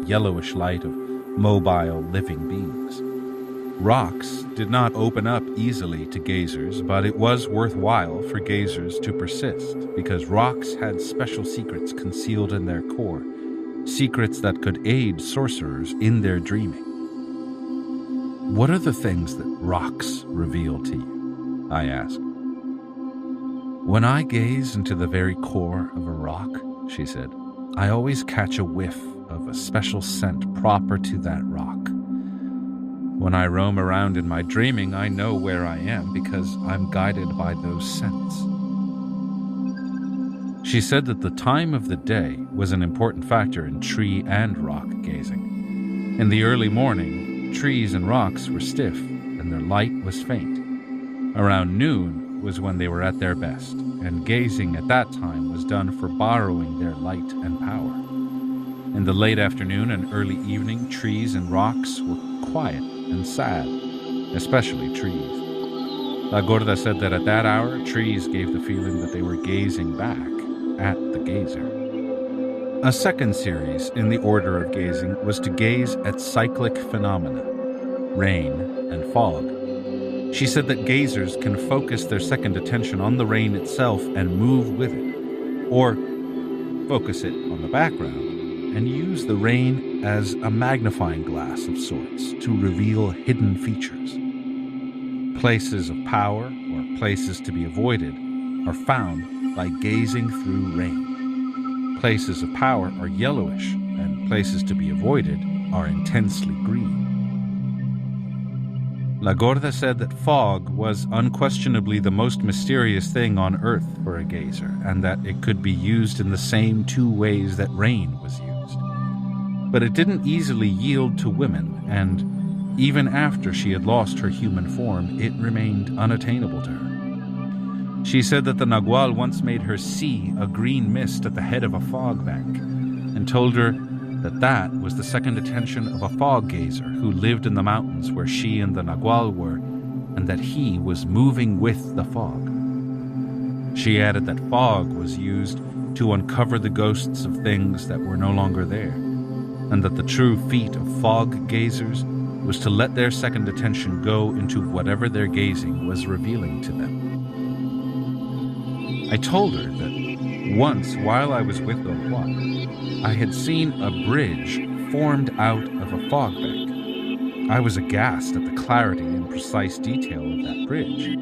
yellowish light of mobile living beings. Rocks did not open up easily to gazers, but it was worthwhile for gazers to persist, because rocks had special secrets concealed in their core, secrets that could aid sorcerers in their dreaming. "What are the things that rocks reveal to you?" I asked. "When I gaze into the very core of a rock," she said, "I always catch a whiff of a special scent proper to that rock. When I roam around in my dreaming, I know where I am because I'm guided by those scents." She said that the time of the day was an important factor in tree and rock gazing. In the early morning, trees and rocks were stiff and their light was faint. Around noon was when they were at their best, and gazing at that time was done for borrowing their light and power. In the late afternoon and early evening, trees and rocks were quiet and sad, especially trees. La Gorda said that at that hour, trees gave the feeling that they were gazing back at the gazer. A second series in the order of gazing was to gaze at cyclic phenomena, rain and fog. She said that gazers can focus their second attention on the rain itself and move with it, or focus it on the background and use the rain as a magnifying glass of sorts to reveal hidden features. Places of power, or places to be avoided, are found by gazing through rain. Places of power are yellowish, and places to be avoided are intensely green. La Gorda said that fog was unquestionably the most mysterious thing on Earth for a gazer, and that it could be used in the same two ways that rain was used. But it didn't easily yield to women, and even after she had lost her human form, it remained unattainable to her. She said that the Nagual once made her see a green mist at the head of a fog bank, and told her that that was the second attention of a fog gazer who lived in the mountains where she and the Nagual were, and that he was moving with the fog. She added that fog was used to uncover the ghosts of things that were no longer there, and that the true feat of fog gazers was to let their second attention go into whatever their gazing was revealing to them. I told her that once, while I was with Don Juan, I had seen a bridge formed out of a fog bank. I was aghast at the clarity and precise detail of that bridge.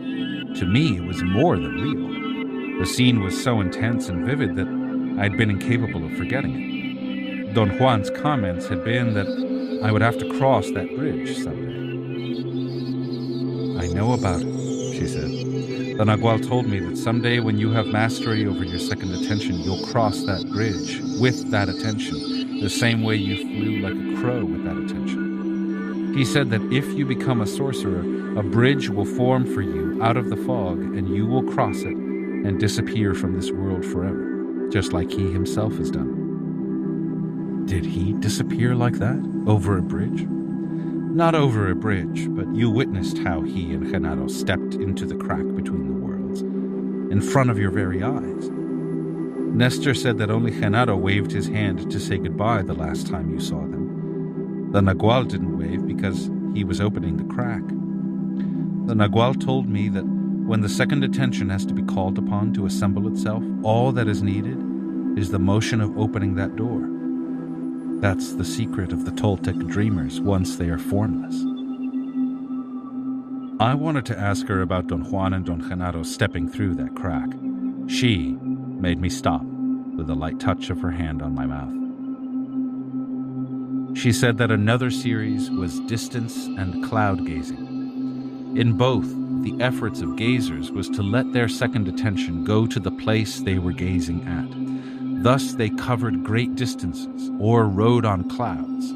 To me, it was more than real. The scene was so intense and vivid that I had been incapable of forgetting it. Don Juan's comments had been that I would have to cross that bridge someday. "I know about it," she said. "The Nagual told me that someday when you have mastery over your second attention, you'll cross that bridge with that attention, the same way you flew like a crow with that attention. He said that if you become a sorcerer, a bridge will form for you out of the fog, and you will cross it and disappear from this world forever, just like he himself has done." Did he disappear like that, over a bridge? Not over a bridge, but you witnessed how he and Genaro stepped into the crack between the worlds, in front of your very eyes. Nestor said that only Genaro waved his hand to say goodbye the last time you saw them. The Nagual didn't wave because he was opening the crack. The Nagual told me that when the second attention has to be called upon to assemble itself, all that is needed is the motion of opening that door. That's the secret of the Toltec dreamers once they are formless. I wanted to ask her about Don Juan and Don Genaro stepping through that crack. She made me stop with a light touch of her hand on my mouth. She said that another series was distance and cloud gazing. In both, the efforts of gazers was to let their second attention go to the place they were gazing at. Thus they covered great distances or rode on clouds.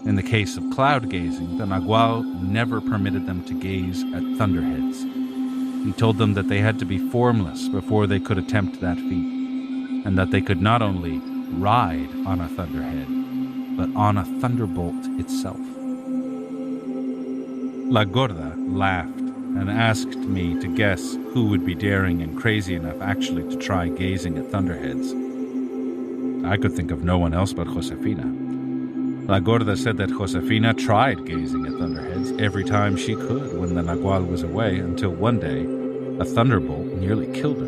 In the case of cloud gazing, the Nagual never permitted them to gaze at thunderheads. He told them that they had to be formless before they could attempt that feat, and that they could not only ride on a thunderhead, but on a thunderbolt itself. La Gorda laughed and asked me to guess who would be daring and crazy enough actually to try gazing at thunderheads. I could think of no one else but Josefina. La Gorda said that Josefina tried gazing at thunderheads every time she could when the Nagual was away, until one day a thunderbolt nearly killed her.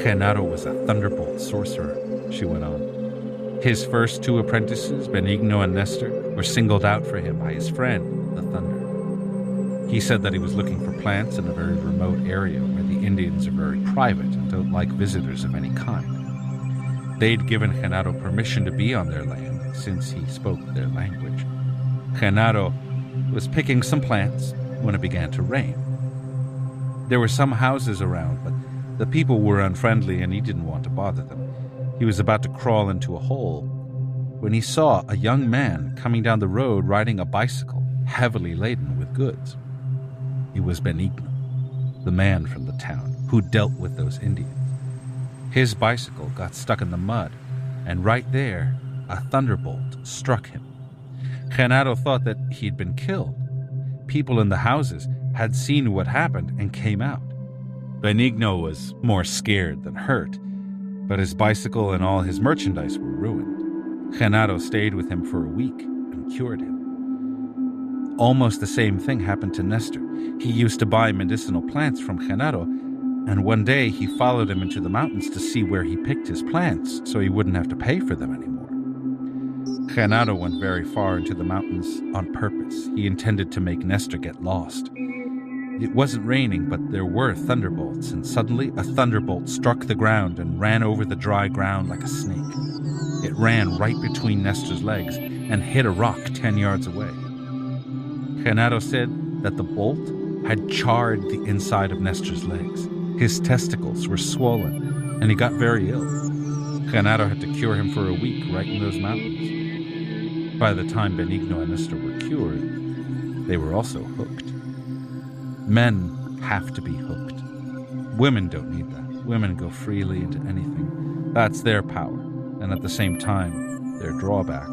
Genaro was a thunderbolt sorcerer, she went on. His first two apprentices, Benigno and Nestor, were singled out for him by his friend, the Thunder. He said that he was looking for plants in a very remote area where the Indians are very private and don't like visitors of any kind. They'd given Genaro permission to be on their land since he spoke their language. Genaro was picking some plants when it began to rain. There were some houses around, but the people were unfriendly and he didn't want to bother them. He was about to crawl into a hole when he saw a young man coming down the road riding a bicycle heavily laden with goods. It was Benigno, the man from the town who dealt with those Indians. His bicycle got stuck in the mud, and right there, a thunderbolt struck him. Genaro thought that he'd been killed. People in the houses had seen what happened and came out. Benigno was more scared than hurt, but his bicycle and all his merchandise were ruined. Genaro stayed with him for a week and cured him. Almost the same thing happened to Nestor. He used to buy medicinal plants from Genaro, and one day he followed him into the mountains to see where he picked his plants so he wouldn't have to pay for them anymore. Genaro went very far into the mountains on purpose. He intended to make Nestor get lost. It wasn't raining, but there were thunderbolts, and suddenly a thunderbolt struck the ground and ran over the dry ground like a snake. It ran right between Nestor's legs and hit a rock 10 yards away. Genaro said that the bolt had charred the inside of Nestor's legs. His testicles were swollen, and he got very ill. Genaro had to cure him for a week right in those mountains. By the time Benigno and Nestor were cured, they were also hooked. Men have to be hooked. Women don't need that. Women go freely into anything. That's their power, and at the same time, their drawback.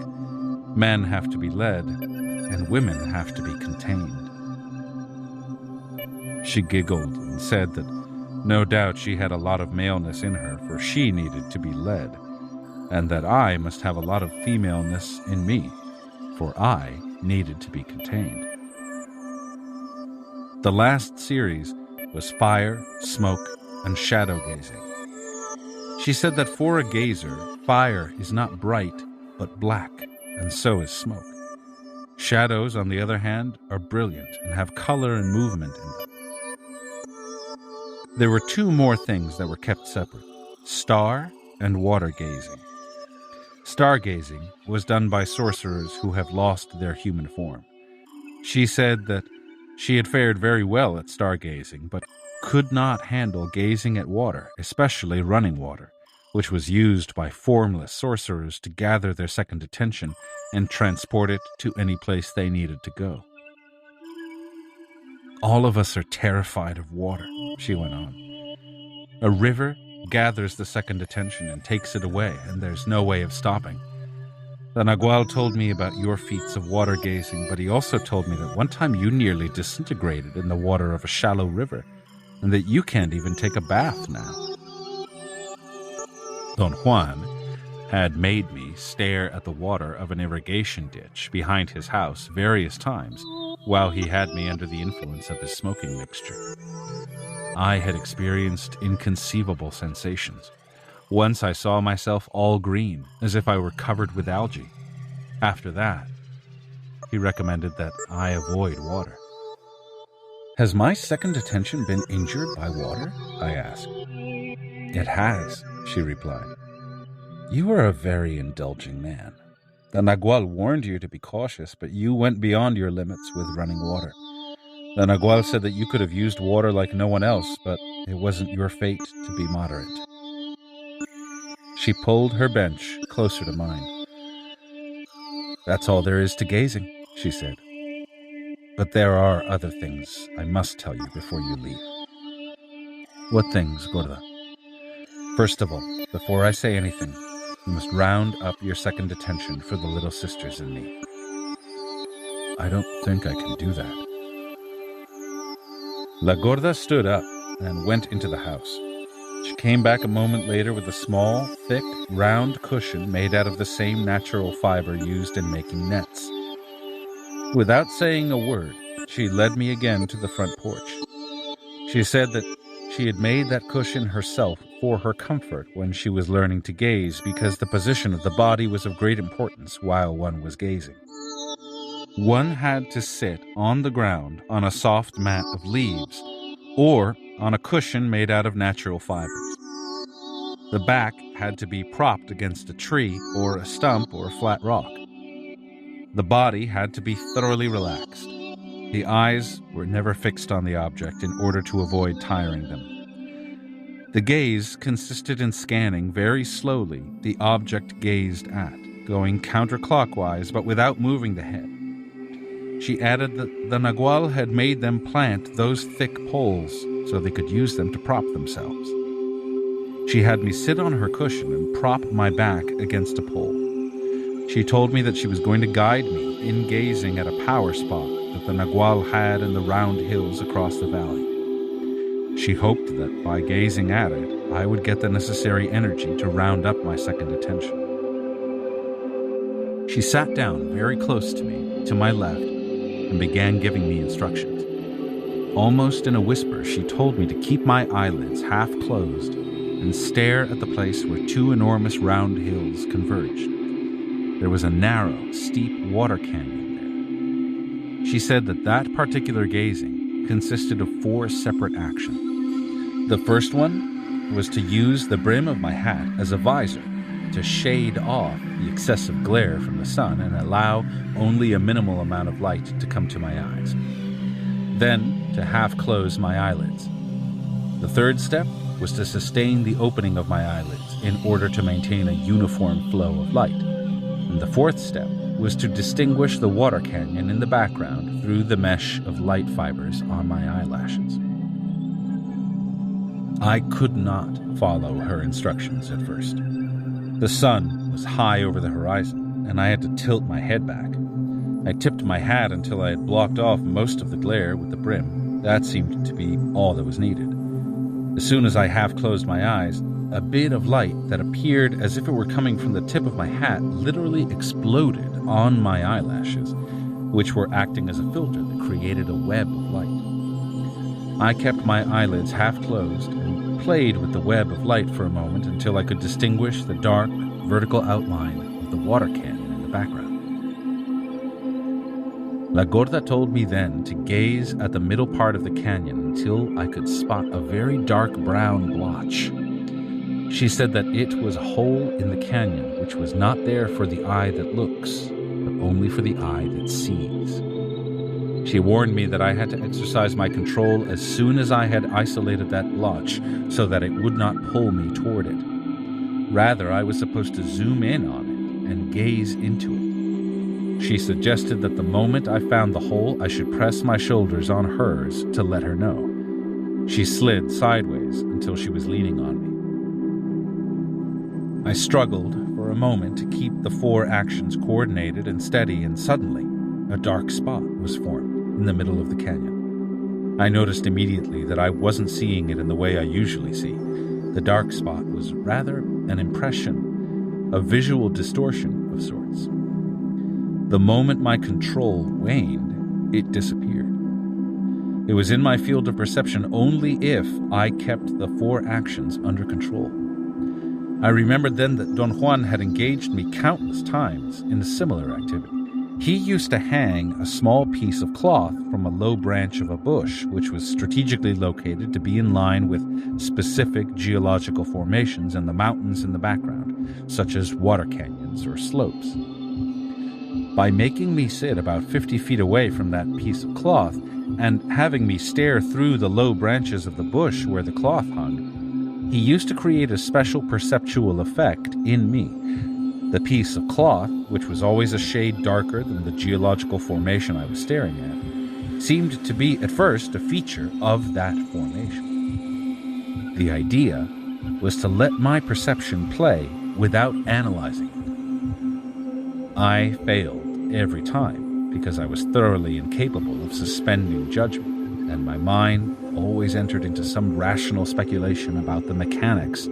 Men have to be led, and women have to be contained. She giggled and said that no doubt she had a lot of maleness in her, for she needed to be led, and that I must have a lot of femaleness in me, for I needed to be contained. The last series was fire, smoke, and shadow gazing. She said that for a gazer, fire is not bright, but black, and so is smoke. Shadows, on the other hand, are brilliant and have color and movement in them. There were two more things that were kept separate: star and water gazing. Stargazing was done by sorcerers who have lost their human form. She said that she had fared very well at stargazing, but could not handle gazing at water, especially running water, which was used by formless sorcerers to gather their second attention and transport it to any place they needed to go. All of us are terrified of water, she went on. A river gathers the second attention and takes it away, and there's no way of stopping. The Nagual told me about your feats of water gazing, but he also told me that one time you nearly disintegrated in the water of a shallow river, and that you can't even take a bath now. Don Juan had made me stare at the water of an irrigation ditch behind his house various times while he had me under the influence of his smoking mixture. I had experienced inconceivable sensations. Once I saw myself all green, as if I were covered with algae. After that, he recommended that I avoid water. Has my second attention been injured by water? I asked. It has, she replied. You are a very indulging man. The Nagual warned you to be cautious, but you went beyond your limits with running water. The Nagual said that you could have used water like no one else, but it wasn't your fate to be moderate. She pulled her bench closer to mine. That's all there is to gazing, she said. But there are other things I must tell you before you leave. What things, Gorda? First of all, before I say anything, you must round up your second attention for the little sisters and me. I don't think I can do that. La Gorda stood up and went into the house. She came back a moment later with a small, thick, round cushion made out of the same natural fiber used in making nets. Without saying a word, she led me again to the front porch. She said that she had made that cushion herself for her comfort when she was learning to gaze, because the position of the body was of great importance while one was gazing. One had to sit on the ground on a soft mat of leaves or on a cushion made out of natural fibers. The back had to be propped against a tree or a stump or a flat rock. The body had to be thoroughly relaxed. The eyes were never fixed on the object in order to avoid tiring them. The gaze consisted in scanning very slowly the object gazed at, going counterclockwise but without moving the head. She added that the Nagual had made them plant those thick poles so they could use them to prop themselves. She had me sit on her cushion and prop my back against a pole. She told me that she was going to guide me in gazing at a power spot that the Nagual had in the round hills across the valley. She hoped that by gazing at it, I would get the necessary energy to round up my second attention. She sat down very close to me, to my left, and began giving me instructions. Almost in a whisper, she told me to keep my eyelids half closed and stare at the place where two enormous round hills converged. There was a narrow, steep water canyon there. She said that that particular gazing consisted of 4 separate actions. The first one was to use the brim of my hat as a visor to shade off the excessive glare from the sun and allow only a minimal amount of light to come to my eyes. Then, to half close my eyelids. The third step was to sustain the opening of my eyelids in order to maintain a uniform flow of light. And the fourth step was to distinguish the water canyon in the background through the mesh of light fibers on my eyelashes. I could not follow her instructions at first. The sun was high over the horizon, and I had to tilt my head back. I tipped my hat until I had blocked off most of the glare with the brim. That seemed to be all that was needed. As soon as I half closed my eyes, a bit of light that appeared as if it were coming from the tip of my hat literally exploded on my eyelashes, which were acting as a filter that created a web of light. I kept my eyelids half closed and played with the web of light for a moment until I could distinguish the dark, vertical outline of the water canyon in the background. La Gorda told me then to gaze at the middle part of the canyon until I could spot a very dark brown blotch. She said that it was a hole in the canyon which was not there for the eye that looks, but only for the eye that sees. She warned me that I had to exercise my control as soon as I had isolated that blotch so that it would not pull me toward it. Rather, I was supposed to zoom in on it and gaze into it. She suggested that the moment I found the hole, I should press my shoulders on hers to let her know. She slid sideways until she was leaning on me. I struggled for a moment to keep the 4 actions coordinated and steady, and suddenly a dark spot was formed in the middle of the canyon. I noticed immediately that I wasn't seeing it in the way I usually see. The dark spot was rather an impression, a visual distortion of sorts. The moment my control waned, it disappeared. It was in my field of perception only if I kept the 4 actions under control. I remembered then that Don Juan had engaged me countless times in a similar activity. He used to hang a small piece of cloth from a low branch of a bush, which was strategically located to be in line with specific geological formations in the mountains in the background, such as water canyons or slopes. By making me sit about 50 feet away from that piece of cloth and having me stare through the low branches of the bush where the cloth hung, he used to create a special perceptual effect in me. The piece of cloth, which was always a shade darker than the geological formation I was staring at, seemed to be at first a feature of that formation. The idea was to let my perception play without analyzing it. I failed every time because I was thoroughly incapable of suspending judgment, and my mind always entered into some rational speculation about the mechanics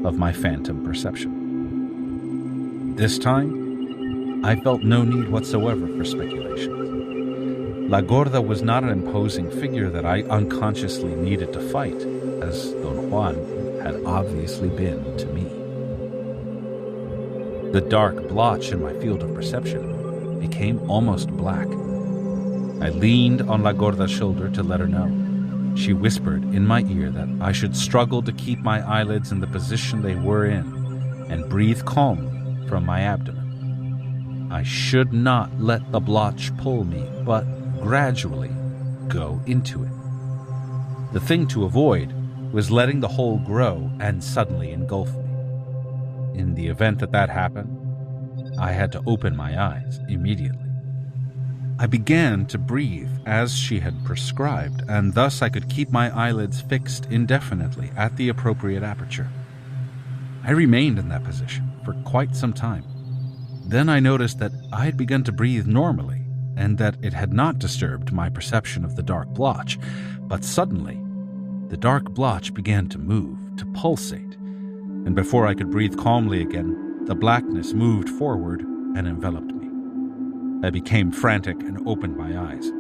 of my phantom perception. This time, I felt no need whatsoever for speculation. La Gorda was not an imposing figure that I unconsciously needed to fight, as Don Juan had obviously been to me. The dark blotch in my field of perception became almost black. I leaned on La Gorda's shoulder to let her know. She whispered in my ear that I should struggle to keep my eyelids in the position they were in and breathe calmly from my abdomen. I should not let the blotch pull me, but gradually go into it. The thing to avoid was letting the hole grow and suddenly engulf me. In the event that happened, I had to open my eyes immediately. I began to breathe as she had prescribed, and thus I could keep my eyelids fixed indefinitely at the appropriate aperture. I remained in that position for quite some time. Then I noticed that I had begun to breathe normally, and that it had not disturbed my perception of the dark blotch, but suddenly, the dark blotch began to move, to pulsate, and before I could breathe calmly again, the blackness moved forward and enveloped me. I became frantic and opened my eyes.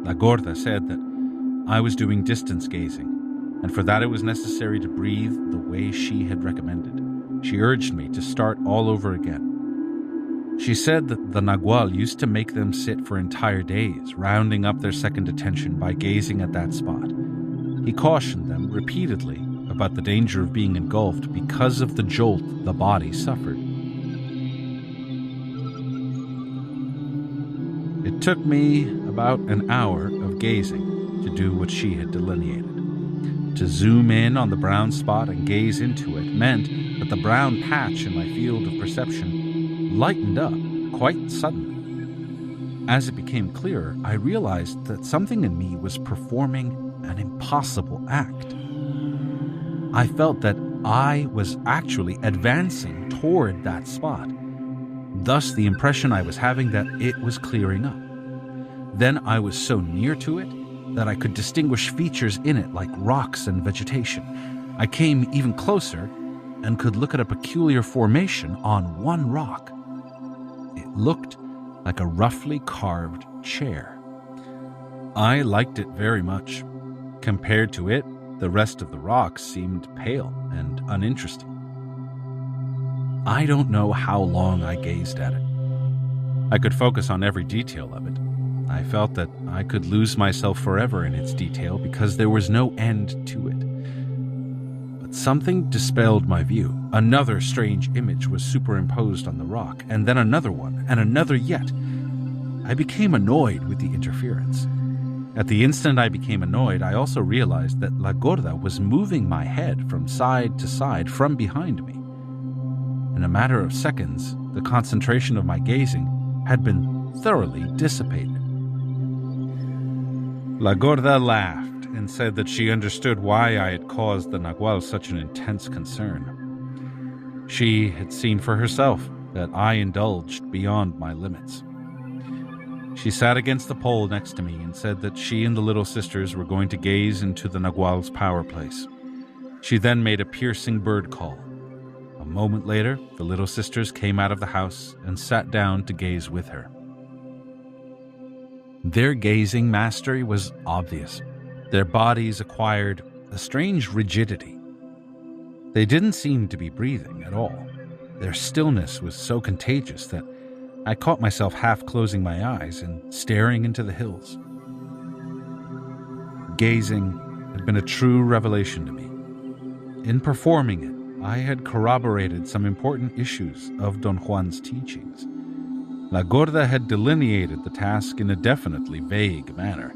La Gorda said that I was doing distance gazing, and for that it was necessary to breathe the way she had recommended. She urged me to start all over again. She said that the Nagual used to make them sit for entire days, rounding up their second attention by gazing at that spot. He cautioned them repeatedly about the danger of being engulfed because of the jolt the body suffered. It took me about an hour of gazing to do what she had delineated. To zoom in on the brown spot and gaze into it meant that the brown patch in my field of perception lightened up quite suddenly. As it became clearer, I realized that something in me was performing an impossible act. I felt that I was actually advancing toward that spot. Thus, the impression I was having that it was clearing up. Then I was so near to it that I could distinguish features in it like rocks and vegetation. I came even closer and could look at a peculiar formation on one rock. It looked like a roughly carved chair. I liked it very much. Compared to it, the rest of the rocks seemed pale and uninteresting. I don't know how long I gazed at it. I could focus on every detail of it. I felt that I could lose myself forever in its detail because there was no end to it. But something dispelled my view. Another strange image was superimposed on the rock, and then another one, and another yet. I became annoyed with the interference. At the instant I became annoyed, I also realized that La Gorda was moving my head from side to side from behind me. In a matter of seconds, the concentration of my gazing had been thoroughly dissipated. La Gorda laughed and said that she understood why I had caused the Nagual such an intense concern. She had seen for herself that I indulged beyond my limits. She sat against the pole next to me and said that she and the little sisters were going to gaze into the Nagual's power place. She then made a piercing bird call. A moment later, the little sisters came out of the house and sat down to gaze with her. Their gazing mastery was obvious. Their bodies acquired a strange rigidity. They didn't seem to be breathing at all. Their stillness was so contagious that I caught myself half closing my eyes and staring into the hills. Gazing had been a true revelation to me. In performing it, I had corroborated some important issues of Don Juan's teachings. La Gorda had delineated the task in a definitely vague manner.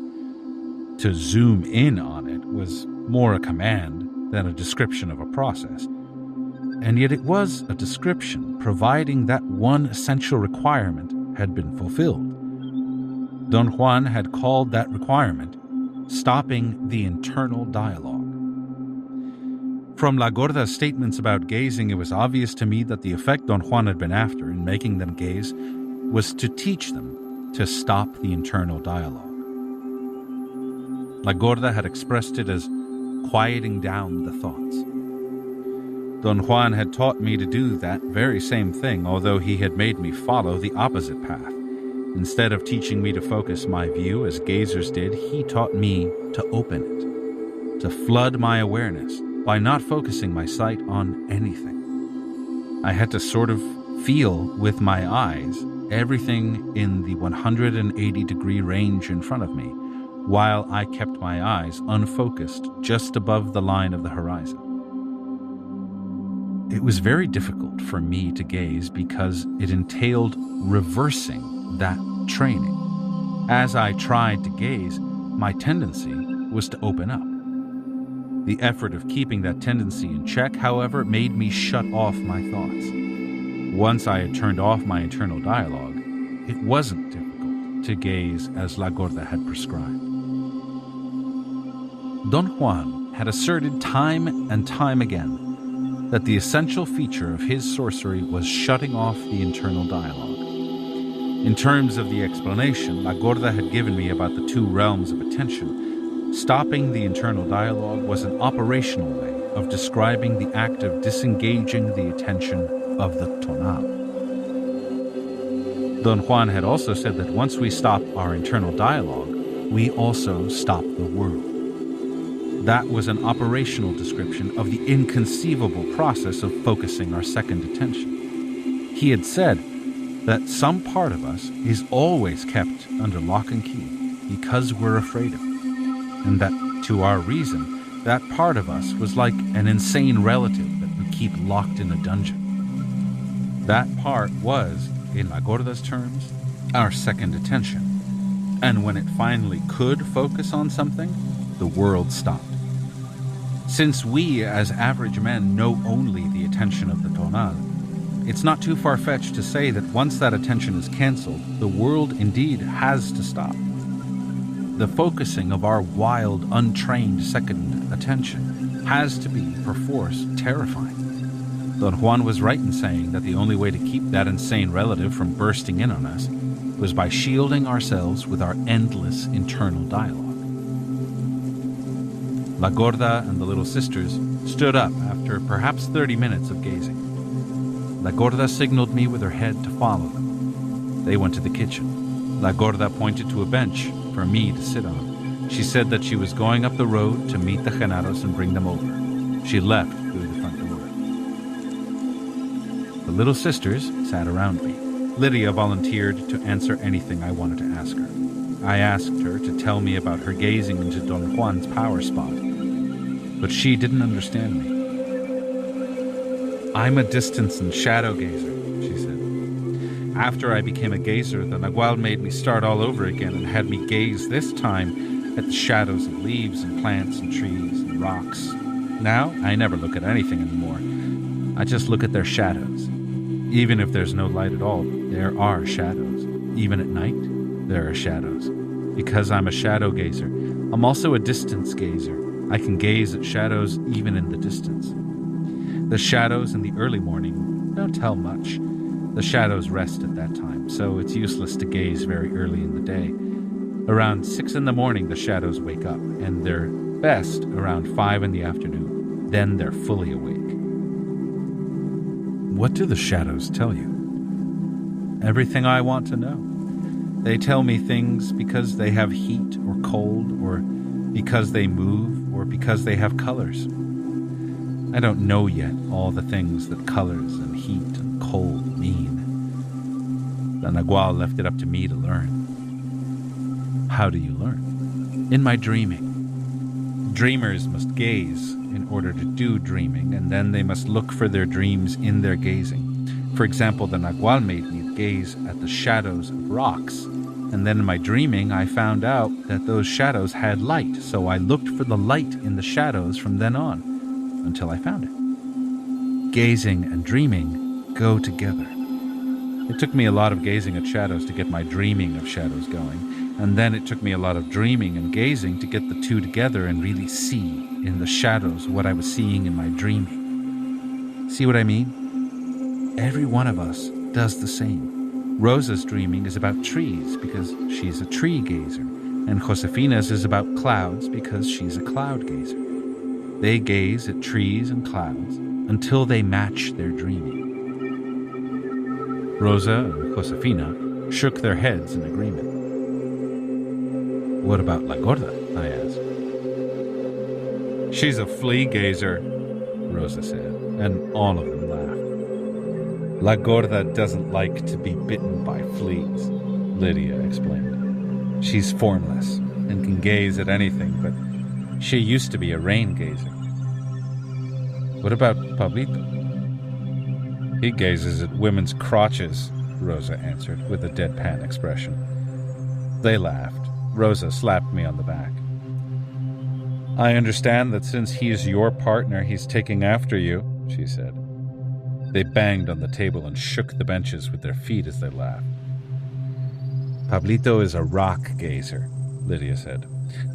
To zoom in on it was more a command than a description of a process. And yet it was a description providing that one essential requirement had been fulfilled. Don Juan had called that requirement stopping the internal dialogue. From La Gorda's statements about gazing, it was obvious to me that the effect Don Juan had been after in making them gaze was to teach them to stop the internal dialogue. La Gorda had expressed it as quieting down the thoughts. Don Juan had taught me to do that very same thing, although he had made me follow the opposite path. Instead of teaching me to focus my view as gazers did, he taught me to open it, to flood my awareness by not focusing my sight on anything. I had to sort of feel with my eyes everything in the 180-degree range in front of me, while I kept my eyes unfocused just above the line of the horizon. It was very difficult for me to gaze because it entailed reversing that training. As I tried to gaze, my tendency was to open up. The effort of keeping that tendency in check, however, made me shut off my thoughts. Once I had turned off my internal dialogue, it wasn't difficult to gaze as La Gorda had prescribed. Don Juan had asserted time and time again that the essential feature of his sorcery was shutting off the internal dialogue. In terms of the explanation La Gorda had given me about the two realms of attention, stopping the internal dialogue was an operational way of describing the act of disengaging the attention of the tonal. Don Juan had also said that once we stop our internal dialogue, we also stop the world. That was an operational description of the inconceivable process of focusing our second attention. He had said that some part of us is always kept under lock and key because we're afraid of it, and that, to our reason, that part of us was like an insane relative that we keep locked in a dungeon. That part was, in La Gorda's terms, our second attention, and when it finally could focus on something, the world stopped. Since we, as average men, know only the attention of the tonal, it's not too far-fetched to say that once that attention is cancelled, the world indeed has to stop. The focusing of our wild, untrained second attention has to be, perforce, terrifying. Don Juan was right in saying that the only way to keep that insane relative from bursting in on us was by shielding ourselves with our endless internal dialogue. La Gorda and the little sisters stood up after perhaps 30 minutes of gazing. La Gorda signaled me with her head to follow them. They went to the kitchen. La Gorda pointed to a bench for me to sit on. She said that she was going up the road to meet the Genaros and bring them over. She left through the front door. The little sisters sat around me. Lydia volunteered to answer anything I wanted to ask her. I asked her to tell me about her gazing into Don Juan's power spot, but she didn't understand me. I'm a distance and shadow gazer, she said. After I became a gazer, the Nagual made me start all over again and had me gaze this time at the shadows of leaves and plants and trees and rocks. Now, I never look at anything anymore. I just look at their shadows. Even if there's no light at all, there are shadows. Even at night, there are shadows. Because I'm a shadow gazer, I'm also a distance gazer. I can gaze at shadows even in the distance. The shadows in the early morning don't tell much. The shadows rest at that time, so it's useless to gaze very early in the day. Around 6 in the morning, the shadows wake up, and they're best around 5 in the afternoon. Then they're fully awake. What do the shadows tell you? Everything I want to know. They tell me things because they have heat or cold, or because they move, or because they have colors. I don't know yet all the things that colors and heat and cold mean. The Nagual left it up to me to learn. How do you learn? In my dreaming. Dreamers must gaze in order to do dreaming, and then they must look for their dreams in their gazing. For example, the Nagual made me gaze at the shadows of rocks, and then in my dreaming I found out that those shadows had light, so I looked for the light in the shadows from then on, until I found it. Gazing and dreaming go together. It took me a lot of gazing at shadows to get my dreaming of shadows going, and then it took me a lot of dreaming and gazing to get the two together and really see in the shadows what I was seeing in my dreaming. See what I mean? Every one of us does the same. Rosa's dreaming is about trees because she's a tree gazer, and Josefina's is about clouds because she's a cloud gazer. They gaze at trees and clouds until they match their dreaming. Rosa and Josefina shook their heads in agreement. What about La Gorda? I asked. She's a flea gazer, Rosa said, and all of them laughed. La Gorda doesn't like to be bitten by fleas, Lydia explained. She's formless and can gaze at anything, but she used to be a rain gazer. What about Pablito? He gazes at women's crotches, Rosa answered with a deadpan expression. They laughed. Rosa slapped me on the back. I understand that since he is your partner, he's taking after you, she said. They banged on the table and shook the benches with their feet as they laughed. Pablito is a rock gazer, Lydia said.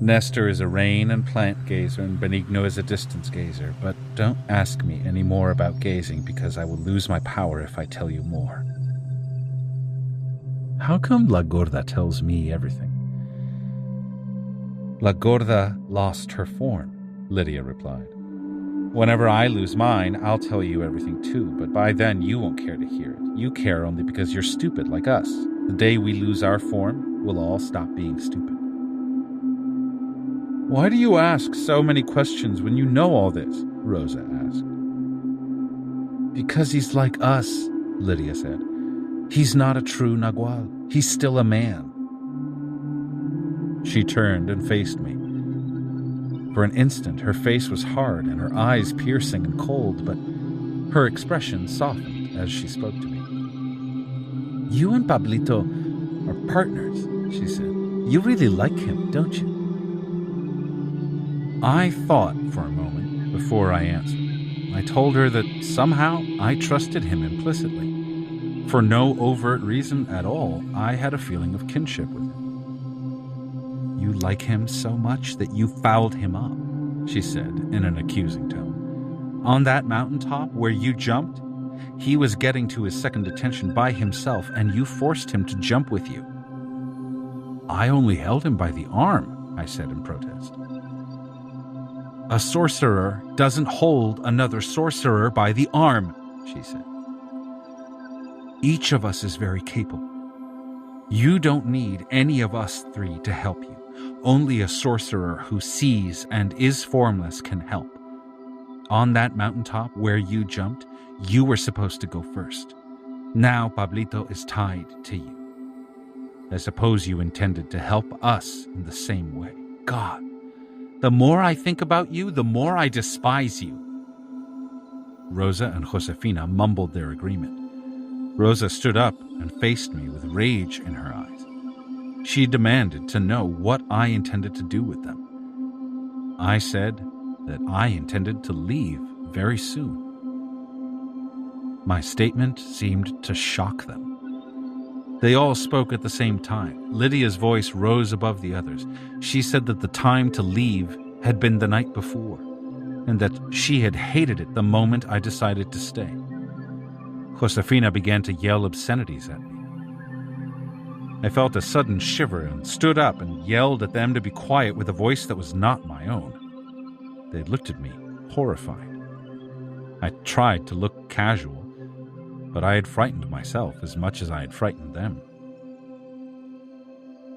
Nestor is a rain and plant gazer, and Benigno is a distance gazer. But don't ask me any more about gazing, because I will lose my power if I tell you more. How come La Gorda tells me everything? La Gorda lost her form, Lydia replied. Whenever I lose mine, I'll tell you everything too, but by then you won't care to hear it. You care only because you're stupid like us. The day we lose our form, we'll all stop being stupid. Why do you ask so many questions when you know all this? Rosa asked. Because he's like us, Lydia said. He's not a true Nagual. He's still a man. She turned and faced me. For an instant, her face was hard and her eyes piercing and cold, but her expression softened as she spoke to me. You and Pablito are partners, she said. You really like him, don't you? I thought for a moment before I answered. I told her that somehow I trusted him implicitly. For no overt reason at all, I had a feeling of kinship with him. You like him so much that you fouled him up, she said in an accusing tone. On that mountaintop where you jumped, he was getting to his second detention by himself, and you forced him to jump with you. I only held him by the arm, I said in protest. A sorcerer doesn't hold another sorcerer by the arm, she said. Each of us is very capable. You don't need any of us three to help you. Only a sorcerer who sees and is formless can help. On that mountaintop where you jumped, you were supposed to go first. Now Pablito is tied to you. I suppose you intended to help us in the same way. God, the more I think about you, the more I despise you. Rosa and Josefina mumbled their agreement. Rosa stood up and faced me with rage in her eyes. She demanded to know what I intended to do with them. I said that I intended to leave very soon. My statement seemed to shock them. They all spoke at the same time. Lydia's voice rose above the others. She said that the time to leave had been the night before, and that she had hated it the moment I decided to stay. Josefina began to yell obscenities at me. I felt a sudden shiver and stood up and yelled at them to be quiet with a voice that was not my own. They looked at me, horrified. I tried to look casual, but I had frightened myself as much as I had frightened them.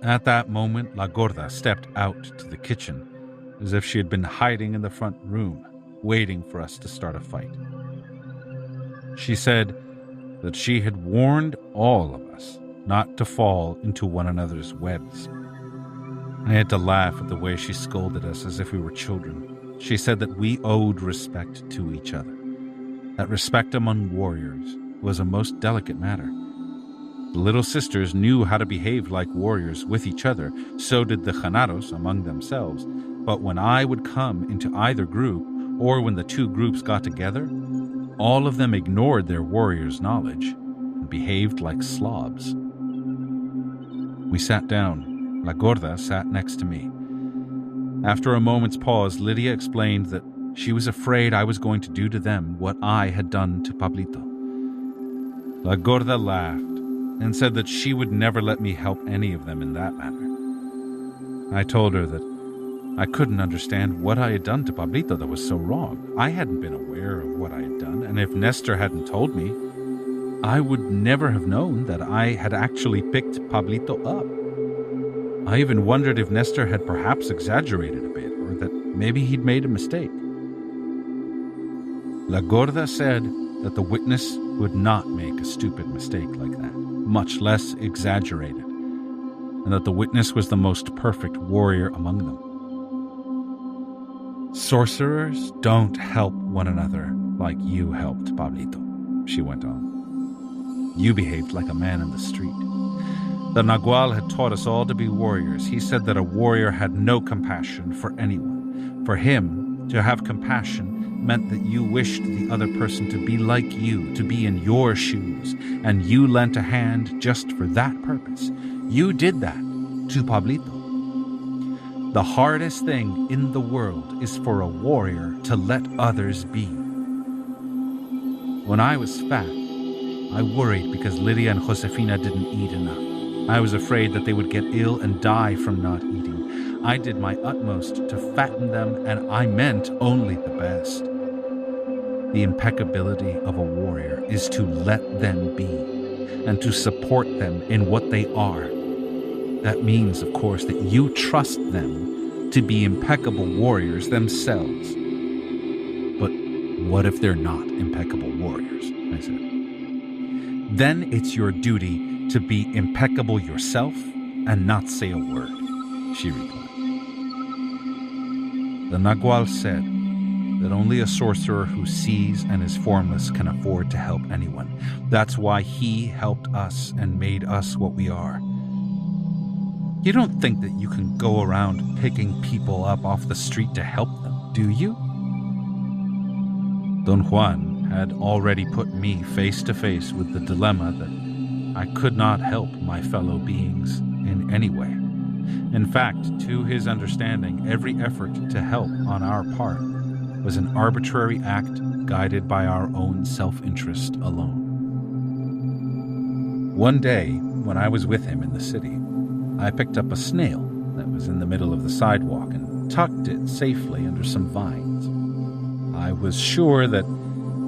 At that moment, La Gorda stepped out to the kitchen, as if she had been hiding in the front room, waiting for us to start a fight. She said that she had warned all of us not to fall into one another's webs. I had to laugh at the way she scolded us as if we were children. She said that we owed respect to each other, that respect among warriors was a most delicate matter. The little sisters knew how to behave like warriors with each other, so did the Janaros among themselves, but when I would come into either group, or when the two groups got together, all of them ignored their warriors' knowledge and behaved like slobs. We sat down. La Gorda sat next to me. After a moment's pause, Lydia explained that she was afraid I was going to do to them what I had done to Pablito. La Gorda laughed and said that she would never let me help any of them in that manner. I told her that I couldn't understand what I had done to Pablito that was so wrong. I hadn't been aware of what I had done, and if Nestor hadn't told me, I would never have known that I had actually picked Pablito up. I even wondered if Nestor had perhaps exaggerated a bit, or that maybe he'd made a mistake. La Gorda said that the witness would not make a stupid mistake like that, much less exaggerated, and that the witness was the most perfect warrior among them. Sorcerers don't help one another like you helped Pablito, she went on. You behaved like a man in the street. The Nagual had taught us all to be warriors. He said that a warrior had no compassion for anyone. For him, to have compassion meant that you wished the other person to be like you, to be in your shoes, and you lent a hand just for that purpose. You did that to Pablito. The hardest thing in the world is for a warrior to let others be. When I was fat, I worried because Lydia and Josefina didn't eat enough. I was afraid that they would get ill and die from not eating. I did my utmost to fatten them, and I meant only the best. The impeccability of a warrior is to let them be, and to support them in what they are. That means, of course, that you trust them to be impeccable warriors themselves. But what if they're not impeccable warriors? I said. Then it's your duty to be impeccable yourself and not say a word, she replied. The Nagual said that only a sorcerer who sees and is formless can afford to help anyone. That's why he helped us and made us what we are. You don't think that you can go around picking people up off the street to help them, do you? Don Juan had already put me face to face with the dilemma that I could not help my fellow beings in any way. In fact, to his understanding, every effort to help on our part was an arbitrary act guided by our own self-interest alone. One day, when I was with him in the city, I picked up a snail that was in the middle of the sidewalk and tucked it safely under some vines. I was sure that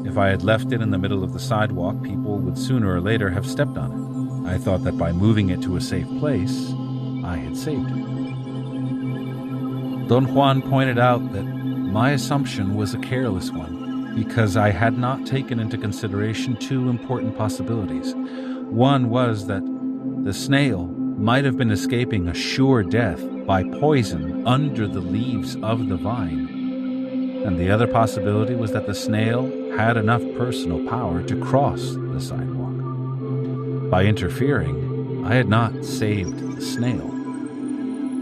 if I had left it in the middle of the sidewalk, people would sooner or later have stepped on it. I thought that by moving it to a safe place, I had saved it. Don Juan pointed out that my assumption was a careless one, because I had not taken into consideration two important possibilities. One was that the snail might have been escaping a sure death by poison under the leaves of the vine. And the other possibility was that the snail had enough personal power to cross the sidewalk. By interfering, I had not saved the snail,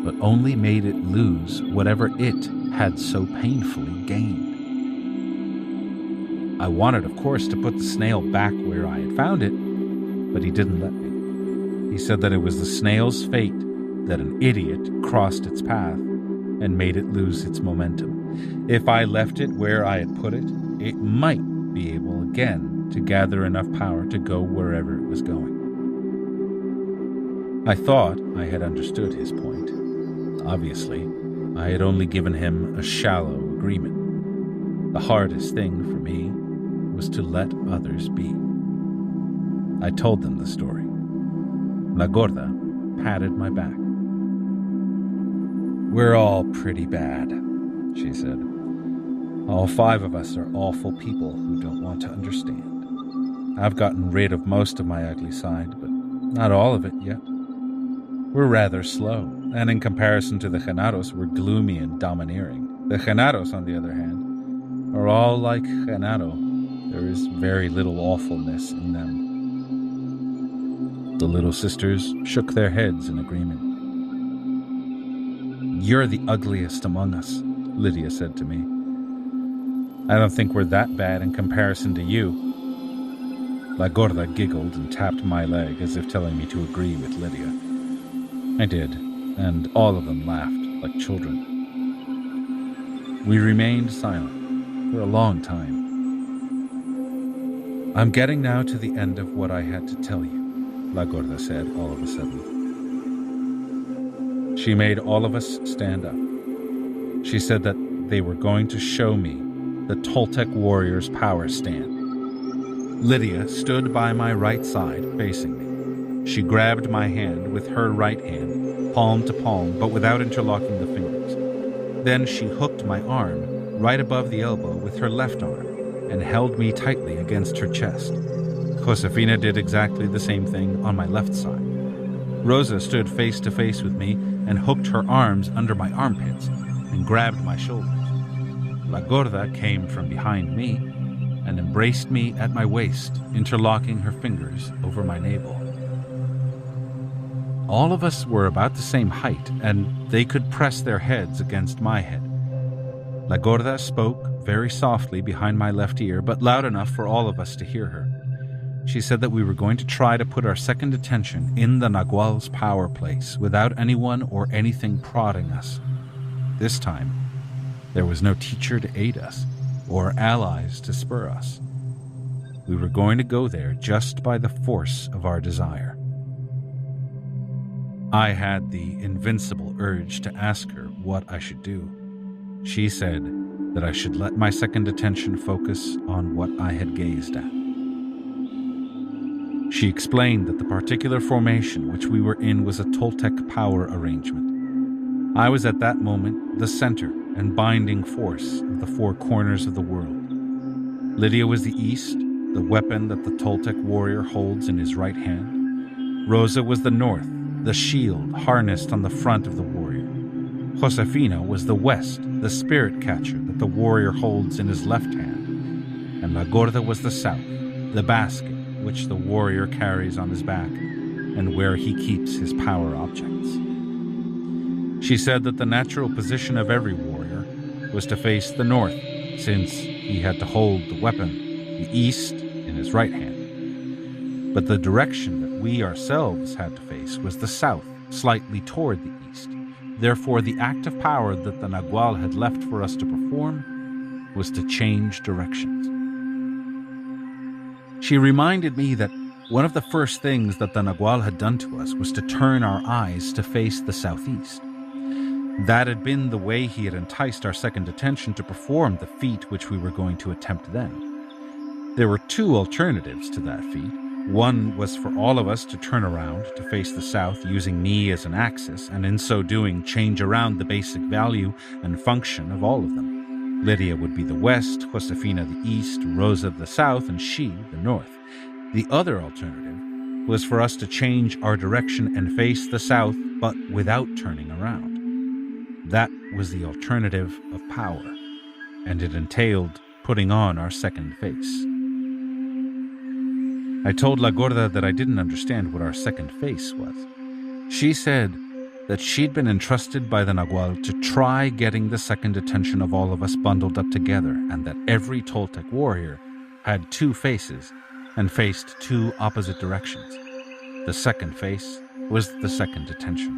but only made it lose whatever it had so painfully gained. I wanted, of course, to put the snail back where I had found it, but he didn't let me. He said that it was the snail's fate that an idiot crossed its path and made it lose its momentum. If I left it where I had put it, it might be able again to gather enough power to go wherever it was going. I thought I had understood his point. Obviously, I had only given him a shallow agreement. The hardest thing for me was to let others be. I told them the story. La Gorda patted my back. We're all pretty bad, she said. All 5 of us are awful people who don't want to understand. I've gotten rid of most of my ugly side, but not all of it yet. We're rather slow, and in comparison to the Genaros, we're gloomy and domineering. The Genaros, on the other hand, are all like Genaro. There is very little awfulness in them. The little sisters shook their heads in agreement. You're the ugliest among us, Lydia said to me. I don't think we're that bad in comparison to you. La Gorda giggled and tapped my leg as if telling me to agree with Lydia. I did, and all of them laughed like children. We remained silent for a long time. I'm getting now to the end of what I had to tell you, La Gorda said all of a sudden. She made all of us stand up. She said that they were going to show me the Toltec warrior's power stand. Lydia stood by my right side, facing me. She grabbed my hand with her right hand, palm to palm, but without interlocking the fingers. Then she hooked my arm right above the elbow with her left arm and held me tightly against her chest. Josefina did exactly the same thing on my left side. Rosa stood face to face with me and hooked her arms under my armpits and grabbed my shoulders. La Gorda came from behind me and embraced me at my waist, interlocking her fingers over my navel. All of us were about the same height, and they could press their heads against my head. La Gorda spoke very softly behind my left ear, but loud enough for all of us to hear her. She said that we were going to try to put our second attention in the Nagual's power place without anyone or anything prodding us. This time, there was no teacher to aid us or allies to spur us. We were going to go there just by the force of our desire. I had the invincible urge to ask her what I should do. She said that I should let my second attention focus on what I had gazed at. She explained that the particular formation which we were in was a Toltec power arrangement. I was at that moment the center and binding force of the four corners of the world. Lydia was the east, the weapon that the Toltec warrior holds in his right hand. Rosa was the north, the shield harnessed on the front of the warrior. Josefina was the west, the spirit catcher that the warrior holds in his left hand. And La Gorda was the south, the basket which the warrior carries on his back and where he keeps his power objects. She said that the natural position of every warrior was to face the north, since he had to hold the weapon, the east, in his right hand. But the direction that we ourselves had to face was the south, slightly toward the east. Therefore, the act of power that the Nagual had left for us to perform was to change directions. She reminded me that one of the first things that the Nagual had done to us was to turn our eyes to face the southeast. That had been the way he had enticed our second attention to perform the feat which we were going to attempt then. There were two alternatives to that feat. One was for all of us to turn around to face the south using me as an axis, and in so doing change around the basic value and function of all of them. Lydia would be the west, Josefina the east, Rosa the south, and she the north. The other alternative was for us to change our direction and face the south, but without turning around. That was the alternative of power, and it entailed putting on our second face. I told La Gorda that I didn't understand what our second face was. She said that she'd been entrusted by the Nagual to try getting the second attention of all of us bundled up together, and that every Toltec warrior had two faces and faced two opposite directions. The second face was the second attention.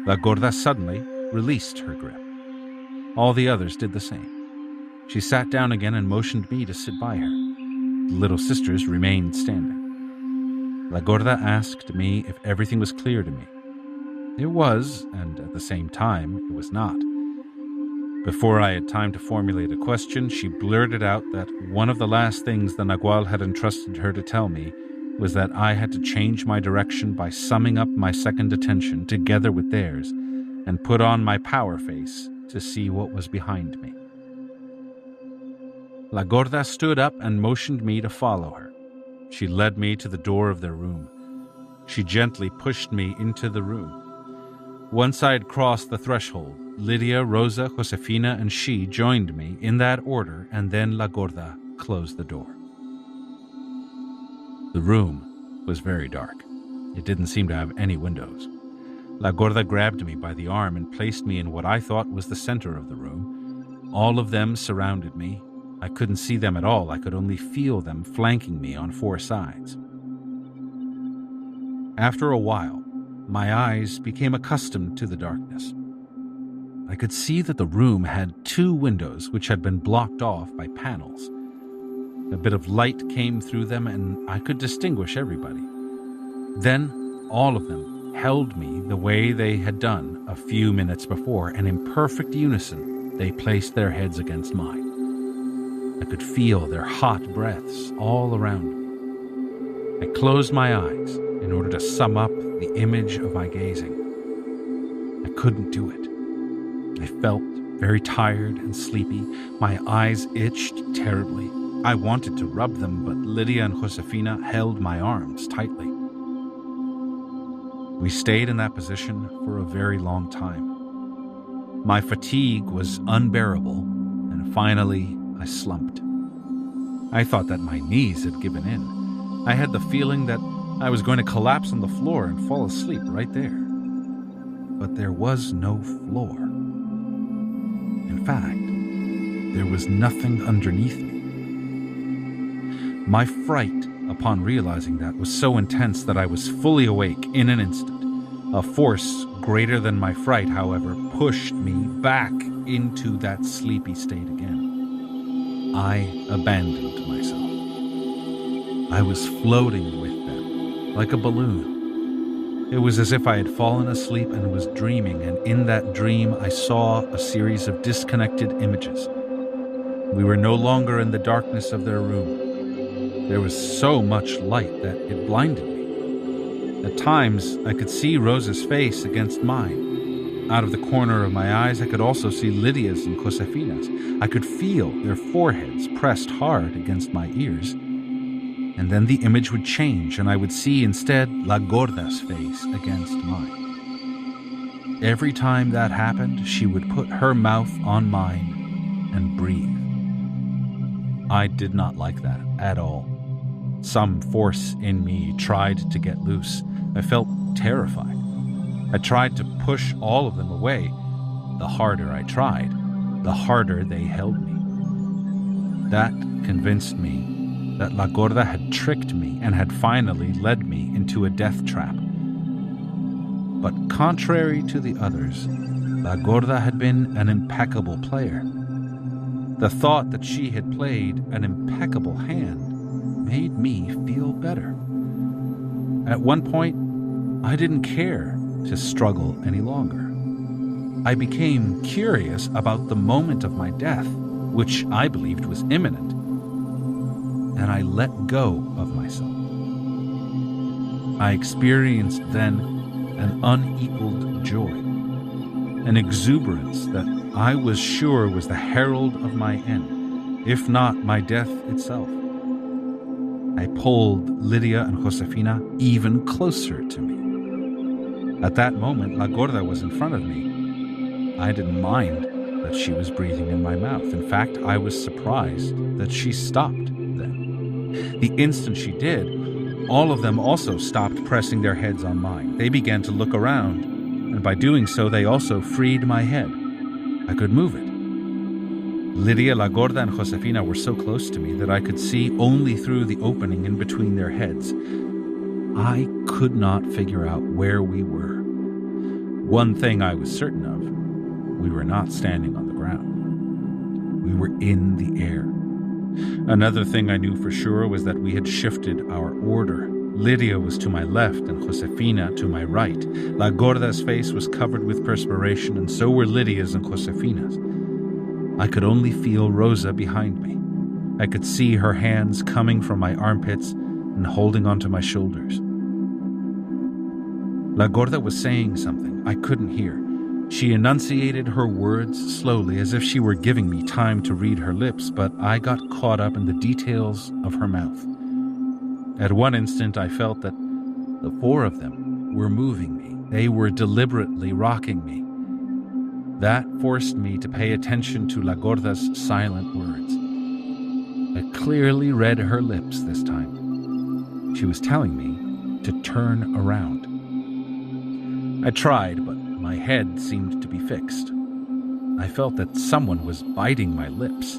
La Gorda suddenly released her grip. All the others did the same. She sat down again and motioned me to sit by her. The little sisters remained standing. La Gorda asked me if everything was clear to me. It was, and at the same time, it was not. Before I had time to formulate a question, she blurted out that one of the last things the Nagual had entrusted her to tell me was that I had to change my direction by summing up my second attention together with theirs and put on my power face to see what was behind me. La Gorda stood up and motioned me to follow her. She led me to the door of their room. She gently pushed me into the room. Once I had crossed the threshold, Lydia, Rosa, Josefina, and she joined me in that order, and then La Gorda closed the door. The room was very dark. It didn't seem to have any windows. La Gorda grabbed me by the arm and placed me in what I thought was the center of the room. All of them surrounded me. I couldn't see them at all. I could only feel them flanking me on four sides. After a while, my eyes became accustomed to the darkness. I could see that the room had two windows which had been blocked off by panels. A bit of light came through them, and I could distinguish everybody. Then all of them held me the way they had done a few minutes before, and in perfect unison, they placed their heads against mine. I could feel their hot breaths all around me. I closed my eyes in order to sum up the image of my gazing. I couldn't do it. I felt very tired and sleepy. My eyes itched terribly. I wanted to rub them, but Lydia and Josefina held my arms tightly. We stayed in that position for a very long time. My fatigue was unbearable, and finally I slumped. I thought that my knees had given in. I had the feeling that I was going to collapse on the floor and fall asleep right there. But there was no floor. In fact, there was nothing underneath me. My fright upon realizing that was so intense that I was fully awake in an instant. A force greater than my fright, however, pushed me back into that sleepy state again. I abandoned myself. I was floating with them, like a balloon. It was as if I had fallen asleep and was dreaming, and in that dream I saw a series of disconnected images. We were no longer in the darkness of their room. There was so much light that it blinded me. At times, I could see Rosa's face against mine. Out of the corner of my eyes, I could also see Lydia's and Josefina's. I could feel their foreheads pressed hard against my ears. And then the image would change, and I would see instead La Gorda's face against mine. Every time that happened, she would put her mouth on mine and breathe. I did not like that at all. Some force in me tried to get loose. I felt terrified. I tried to push all of them away. The harder I tried, the harder they held me. That convinced me that La Gorda had tricked me and had finally led me into a death trap. But contrary to the others, La Gorda had been an impeccable player. The thought that she had played an impeccable hand made me feel better. At one point, I didn't care to struggle any longer. I became curious about the moment of my death, which I believed was imminent, and I let go of myself. I experienced then an unequaled joy, an exuberance that I was sure was the herald of my end, if not my death itself. I pulled Lydia and Josefina even closer to me. At that moment, La Gorda was in front of me. I didn't mind that she was breathing in my mouth. In fact, I was surprised that she stopped then. The instant she did, all of them also stopped pressing their heads on mine. They began to look around, and by doing so, they also freed my head. I could move it. Lydia, La Gorda, and Josefina were so close to me that I could see only through the opening in between their heads. I could not figure out where we were. One thing I was certain of, we were not standing on the ground. We were in the air. Another thing I knew for sure was that we had shifted our order. Lydia was to my left and Josefina to my right. La Gorda's face was covered with perspiration, and so were Lydia's and Josefina's. I could only feel Rosa behind me. I could see her hands coming from my armpits and holding onto my shoulders. La Gorda was saying something I couldn't hear. She enunciated her words slowly, as if she were giving me time to read her lips, but I got caught up in the details of her mouth. At one instant, I felt that the four of them were moving me. They were deliberately rocking me. That forced me to pay attention to La Gorda's silent words. I clearly read her lips this time. She was telling me to turn around. I tried, but my head seemed to be fixed. I felt that someone was biting my lips.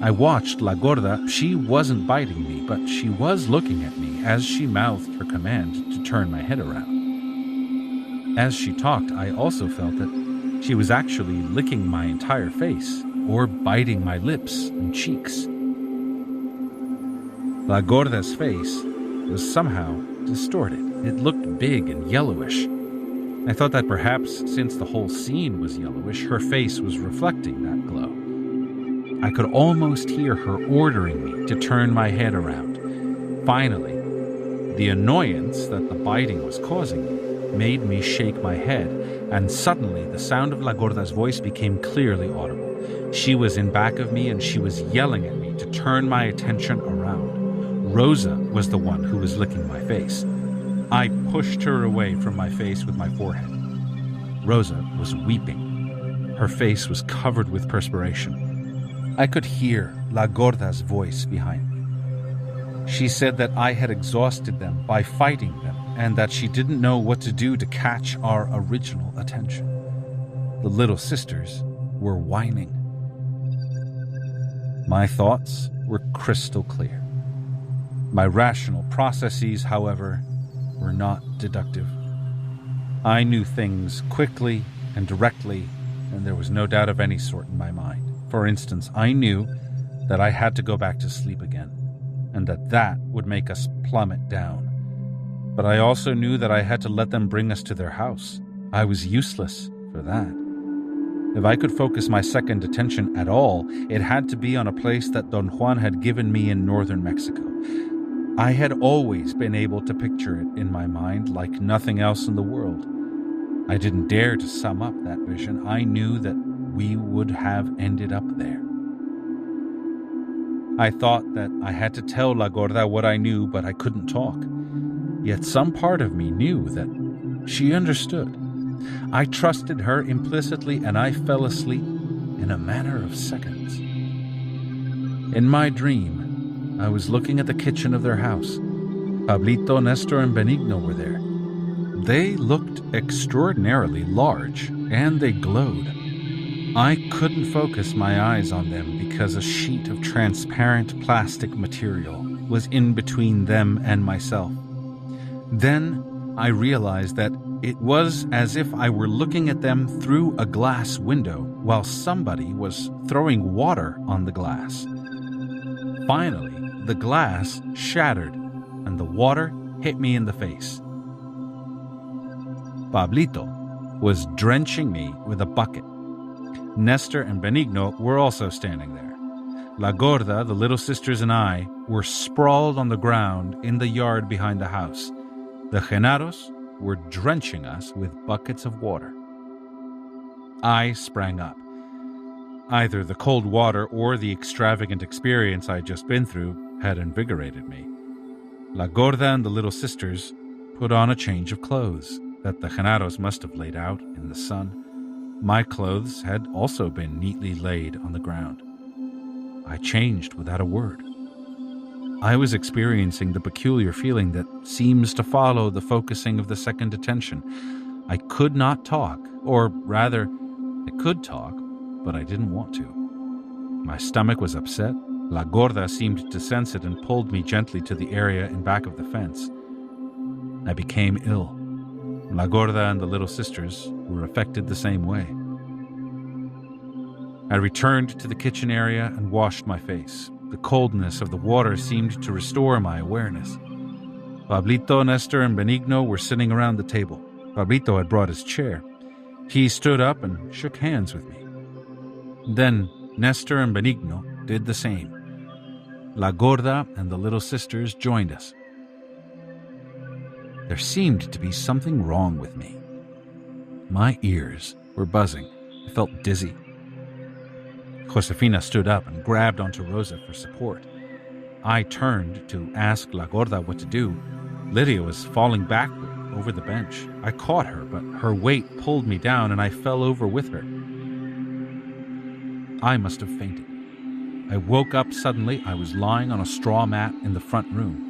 I watched La Gorda. She wasn't biting me, but she was looking at me as she mouthed her command to turn my head around. As she talked, I also felt that she was actually licking my entire face, or biting my lips and cheeks. La Gorda's face was somehow distorted. It looked big and yellowish. I thought that perhaps since the whole scene was yellowish, her face was reflecting that glow. I could almost hear her ordering me to turn my head around. Finally, the annoyance that the biting was causing me made me shake my head, and suddenly the sound of La Gorda's voice became clearly audible. She was in back of me and she was yelling at me to turn my attention around. Rosa was the one who was licking my face. I pushed her away from my face with my forehead. Rosa was weeping. Her face was covered with perspiration. I could hear La Gorda's voice behind me. She said that I had exhausted them by fighting them and that she didn't know what to do to catch our original attention. The little sisters were whining. My thoughts were crystal clear. My rational processes, however, were not deductive. I knew things quickly and directly, and there was no doubt of any sort in my mind. For instance, I knew that I had to go back to sleep again, and that would make us plummet down. But I also knew that I had to let them bring us to their house. I was useless for that. If I could focus my second attention at all, it had to be on a place that Don Juan had given me in northern Mexico. I had always been able to picture it in my mind like nothing else in the world. I didn't dare to sum up that vision. I knew that we would have ended up there. I thought that I had to tell La Gorda what I knew, but I couldn't talk. Yet some part of me knew that she understood. I trusted her implicitly, and I fell asleep in a matter of seconds. In my dream, I was looking at the kitchen of their house. Pablito, Nestor, and Benigno were there. They looked extraordinarily large, and they glowed. I couldn't focus my eyes on them because a sheet of transparent plastic material was in between them and myself. Then I realized that it was as if I were looking at them through a glass window while somebody was throwing water on the glass. Finally, the glass shattered and the water hit me in the face. Pablito was drenching me with a bucket. Nestor and Benigno were also standing there. La Gorda, the little sisters, and I were sprawled on the ground in the yard behind the house. The Genaros were drenching us with buckets of water. I sprang up. Either the cold water or the extravagant experience I'd just been through had invigorated me. La Gorda and the little sisters put on a change of clothes that the Genaros must have laid out in the sun. My clothes had also been neatly laid on the ground. I changed without a word. I was experiencing the peculiar feeling that seems to follow the focusing of the second attention. I could not talk, or rather, I could talk, but I didn't want to. My stomach was upset. La Gorda seemed to sense it and pulled me gently to the area in back of the fence. I became ill. La Gorda and the little sisters were affected the same way. I returned to the kitchen area and washed my face. The coldness of the water seemed to restore my awareness. Pablito, Nestor, and Benigno were sitting around the table. Pablito had brought his chair. He stood up and shook hands with me. Then Nestor and Benigno did the same. La Gorda and the little sisters joined us. There seemed to be something wrong with me. My ears were buzzing. I felt dizzy. Josefina stood up and grabbed onto Rosa for support. I turned to ask La Gorda what to do. Lydia was falling backward over the bench. I caught her, but her weight pulled me down and I fell over with her. I must have fainted. I woke up suddenly. I was lying on a straw mat in the front room.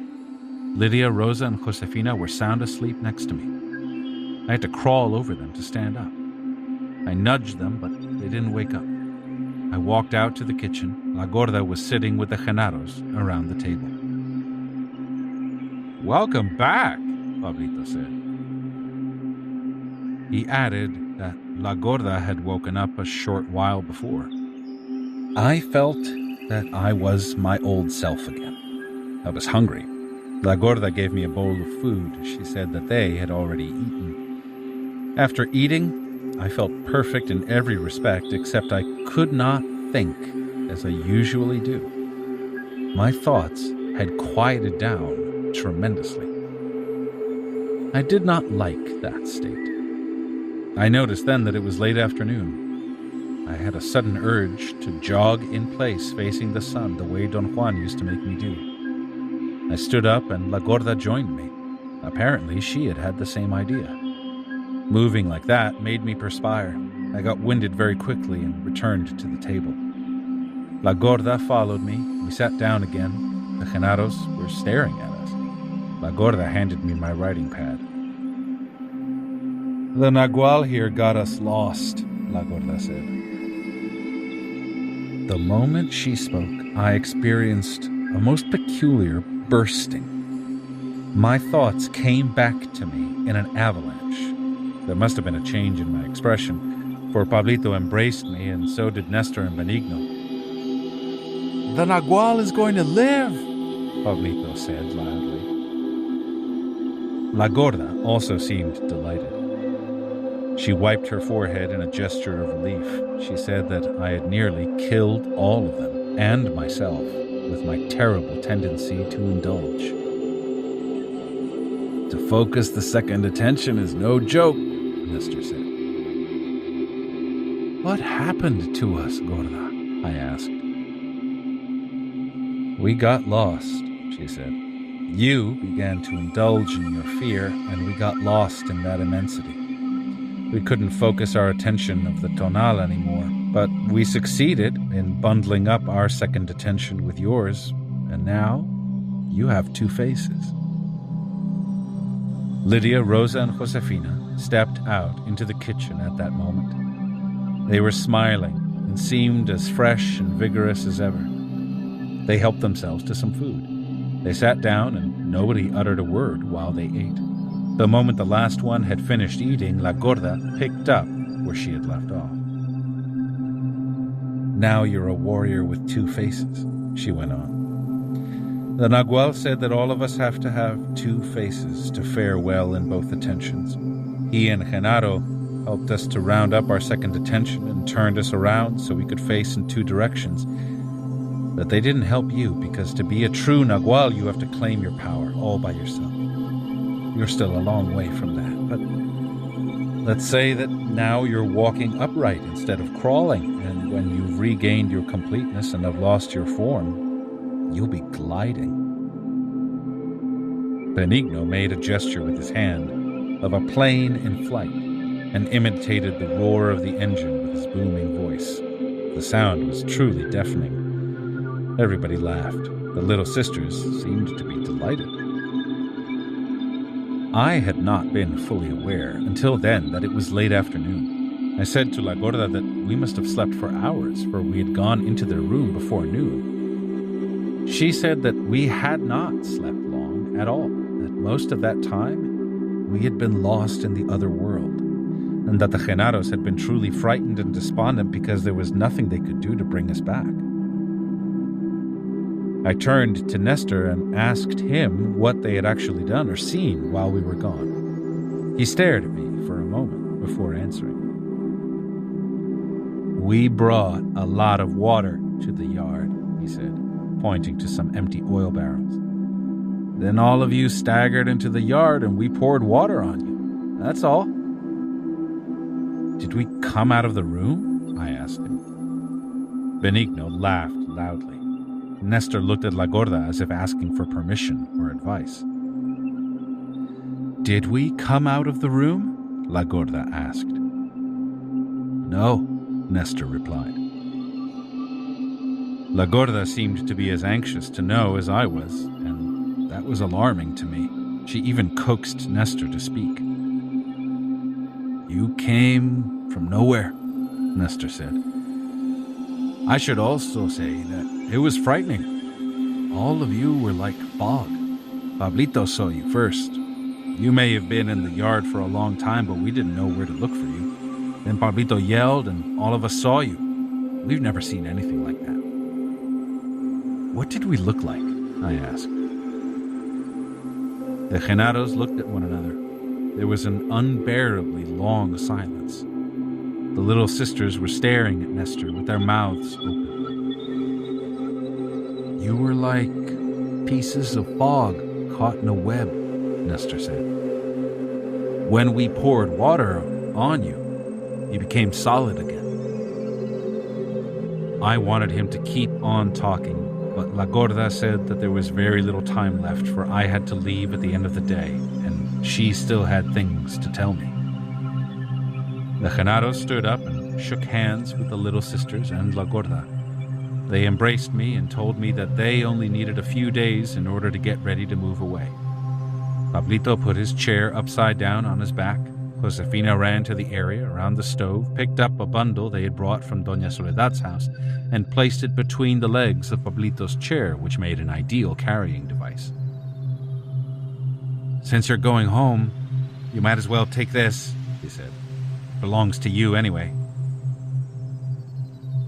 Lydia, Rosa, and Josefina were sound asleep next to me. I had to crawl over them to stand up. I nudged them, but they didn't wake up. I walked out to the kitchen. La Gorda was sitting with the Genaros around the table. "Welcome back," Pablito said. He added that La Gorda had woken up a short while before. I felt that I was my old self again. I was hungry. La Gorda gave me a bowl of food. She said that they had already eaten. After eating, I felt perfect in every respect, except I could not think as I usually do. My thoughts had quieted down tremendously. I did not like that state. I noticed then that it was late afternoon. I had a sudden urge to jog in place facing the sun the way Don Juan used to make me do. I stood up and La Gorda joined me. Apparently, she had had the same idea. Moving like that made me perspire. I got winded very quickly and returned to the table. La Gorda followed me. We sat down again. The Genaros were staring at us. La Gorda handed me my writing pad. "The Nagual here got us lost," La Gorda said. The moment she spoke, I experienced a most peculiar bursting. My thoughts came back to me in an avalanche. There must have been a change in my expression, for Pablito embraced me, and so did Nestor and Benigno. "The Nagual is going to live," Pablito said loudly. La Gorda also seemed delighted. She wiped her forehead in a gesture of relief. She said that I had nearly killed all of them, and myself, with my terrible tendency to indulge. "To focus the second attention is no joke," Nestor said. "What happened to us, Gorda?" I asked. "We got lost," she said. "You began to indulge in your fear, and we got lost in that immensity. We couldn't focus our attention of the tonal anymore, but we succeeded in bundling up our second attention with yours, and now you have two faces." Lydia, Rosa, and Josefina stepped out into the kitchen at that moment. They were smiling and seemed as fresh and vigorous as ever. They helped themselves to some food. They sat down and nobody uttered a word while they ate. The moment the last one had finished eating, La Gorda picked up where she had left off. "Now you're a warrior with two faces," she went on. "The Nagual said that all of us have to have two faces to fare well in both attentions. He and Genaro helped us to round up our second attention and turned us around so we could face in two directions. But they didn't help you, because to be a true Nagual, you have to claim your power all by yourself. You're still a long way from that, but let's say that now you're walking upright instead of crawling, and when you've regained your completeness and have lost your form, you'll be gliding." Benigno made a gesture with his hand of a plane in flight and imitated the roar of the engine with his booming voice. The sound was truly deafening. Everybody laughed. The little sisters seemed to be delighted. I had not been fully aware until then that it was late afternoon. I said to La Gorda that we must have slept for hours, for we had gone into their room before noon. She said that we had not slept long at all, that most of that time we had been lost in the other world, and that the Genaros had been truly frightened and despondent because there was nothing they could do to bring us back. I turned to Nestor and asked him what they had actually done or seen while we were gone. He stared at me for a moment before answering. "We brought a lot of water to the yard," he said, pointing to some empty oil barrels. "Then all of you staggered into the yard and we poured water on you. That's all." "Did we come out of the room?" I asked him. Benigno laughed loudly. Nestor looked at La Gorda as if asking for permission or advice. "Did we come out of the room?" La Gorda asked. "No," Nestor replied. La Gorda seemed to be as anxious to know as I was, and that was alarming to me. She even coaxed Nestor to speak. "You came from nowhere," Nestor said. "I should also say that it was frightening. All of you were like fog. Pablito saw you first. You may have been in the yard for a long time, but we didn't know where to look for you. Then Pablito yelled and all of us saw you. We've never seen anything like that." "What did we look like?" I asked. The Genados looked at one another. There was an unbearably long silence. The little sisters were staring at Nestor with their mouths open. "You were like pieces of fog caught in a web," Nestor said. "When we poured water on you, you became solid again." I wanted him to keep on talking, but La Gorda said that there was very little time left, for I had to leave at the end of the day, and she still had things to tell me. The Genados stood up and shook hands with the little sisters and La Gorda. They embraced me and told me that they only needed a few days in order to get ready to move away. Pablito put his chair upside down on his back. Josefina ran to the area around the stove, picked up a bundle they had brought from Doña Soledad's house, and placed it between the legs of Pablito's chair, which made an ideal carrying device. "Since you're going home, you might as well take this," he said. "It belongs to you anyway."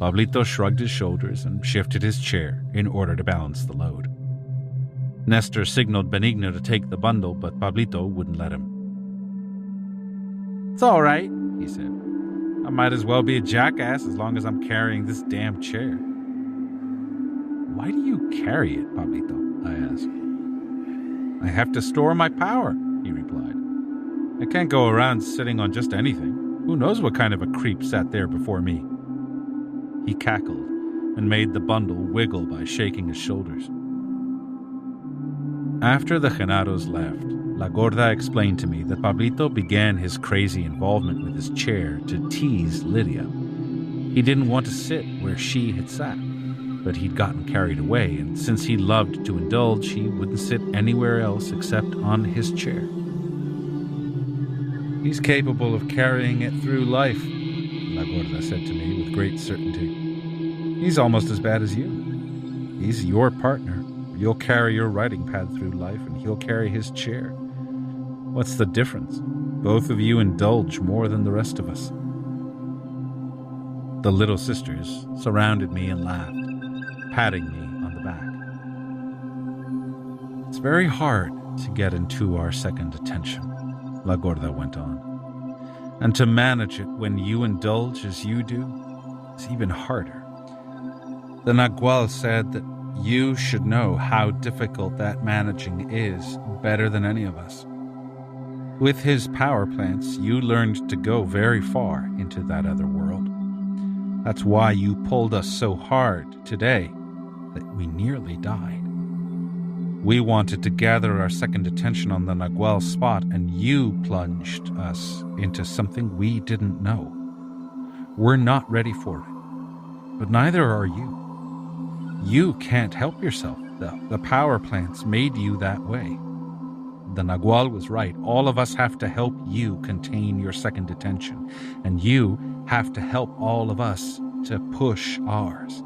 Pablito shrugged his shoulders and shifted his chair in order to balance the load. Nestor signaled Benigno to take the bundle, but Pablito wouldn't let him. "It's all right," he said. "I might as well be a jackass as long as I'm carrying this damn chair." "Why do you carry it, Pablito?" I asked. "I have to store my power," he replied. "I can't go around sitting on just anything. Who knows what kind of a creep sat there before me?" He cackled and made the bundle wiggle by shaking his shoulders. After the Genados left, La Gorda explained to me that Pablito began his crazy involvement with his chair to tease Lydia. He didn't want to sit where she had sat, but he'd gotten carried away, and since he loved to indulge, he wouldn't sit anywhere else except on his chair. "He's capable of carrying it through life," La Gorda said to me with great certainty. "He's almost as bad as you. He's your partner. You'll carry your writing pad through life, and he'll carry his chair. What's the difference? Both of you indulge more than the rest of us." The little sisters surrounded me and laughed, patting me on the back. "It's very hard to get into our second attention," La Gorda went on. "And to manage it when you indulge as you do is even harder. The Nagual said that you should know how difficult that managing is better than any of us. With his power plants, you learned to go very far into that other world. That's why you pulled us so hard today that we nearly died. We wanted to gather our second attention on the Nagual spot, and you plunged us into something we didn't know. We're not ready for it, but neither are you. You can't help yourself. The power plants made you that way. The Nagual was right. All of us have to help you contain your second attention, and you have to help all of us to push ours.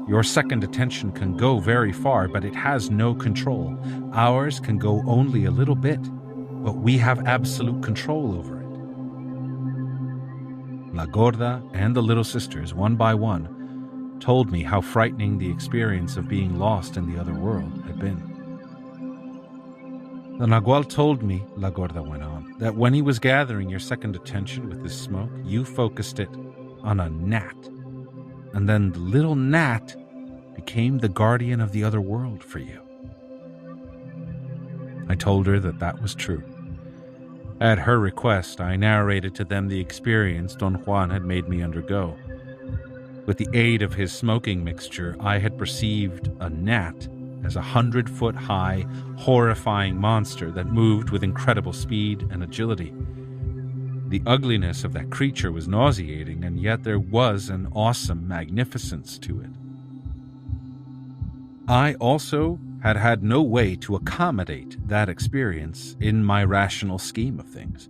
Your second attention can go very far, but it has no control. Ours can go only a little bit, but we have absolute control over it." La Gorda and the little sisters, one by one, told me how frightening the experience of being lost in the other world had been. "The Nagual told me," La Gorda went on, "that when he was gathering your second attention with his smoke, you focused it on a gnat. And then the little gnat became the guardian of the other world for you." I told her that that was true. At her request, I narrated to them the experience Don Juan had made me undergo. With the aid of his smoking mixture, I had perceived a gnat as a 100-foot-high, horrifying monster that moved with incredible speed and agility. The ugliness of that creature was nauseating, and yet there was an awesome magnificence to it. I also had had no way to accommodate that experience in my rational scheme of things.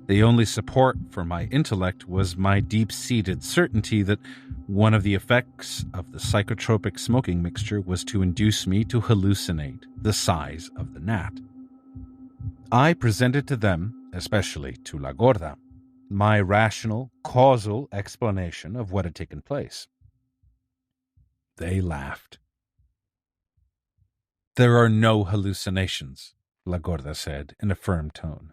The only support for my intellect was my deep-seated certainty that one of the effects of the psychotropic smoking mixture was to induce me to hallucinate the size of the gnat. I presented to them, especially to La Gorda, my rational, causal explanation of what had taken place. They laughed. "There are no hallucinations," La Gorda said in a firm tone.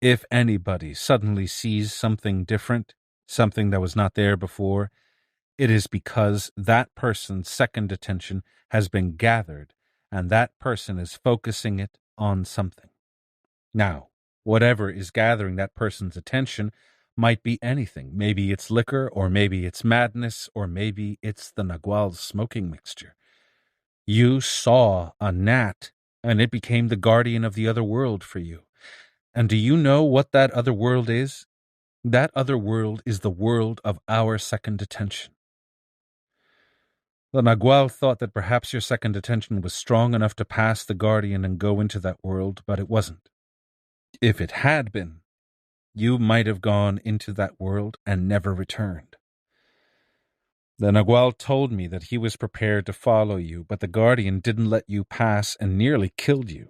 If anybody suddenly sees something different, something that was not there before, it is because that person's second attention has been gathered and that person is focusing it on something. Now, whatever is gathering that person's attention might be anything. Maybe it's liquor, or maybe it's madness, or maybe it's the Nagual's smoking mixture. You saw a gnat, and it became the guardian of the other world for you. And do you know what that other world is? That other world is the world of our second attention. The Nagual thought that perhaps your second attention was strong enough to pass the guardian and go into that world, but it wasn't. If it had been, you might have gone into that world and never returned. The Nagual told me that he was prepared to follow you, but the guardian didn't let you pass and nearly killed you.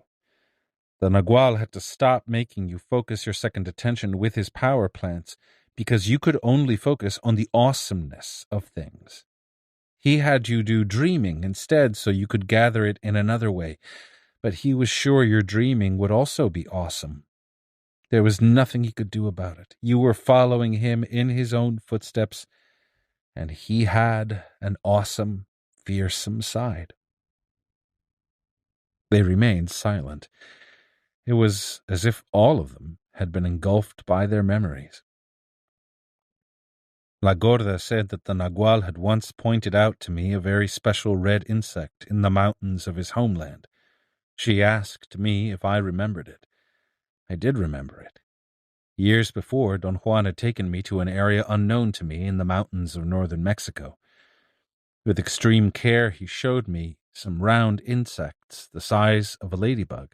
The Nagual had to stop making you focus your second attention with his power plants because you could only focus on the awesomeness of things. He had you do dreaming instead so you could gather it in another way, but he was sure your dreaming would also be awesome. There was nothing he could do about it. You were following him in his own footsteps, and he had an awesome, fearsome side. They remained silent. It was as if all of them had been engulfed by their memories. La Gorda said that the Nagual had once pointed out to me a very special red insect in the mountains of his homeland. She asked me if I remembered it. I did remember it. Years before, Don Juan had taken me to an area unknown to me in the mountains of northern Mexico. With extreme care, he showed me some round insects the size of a ladybug.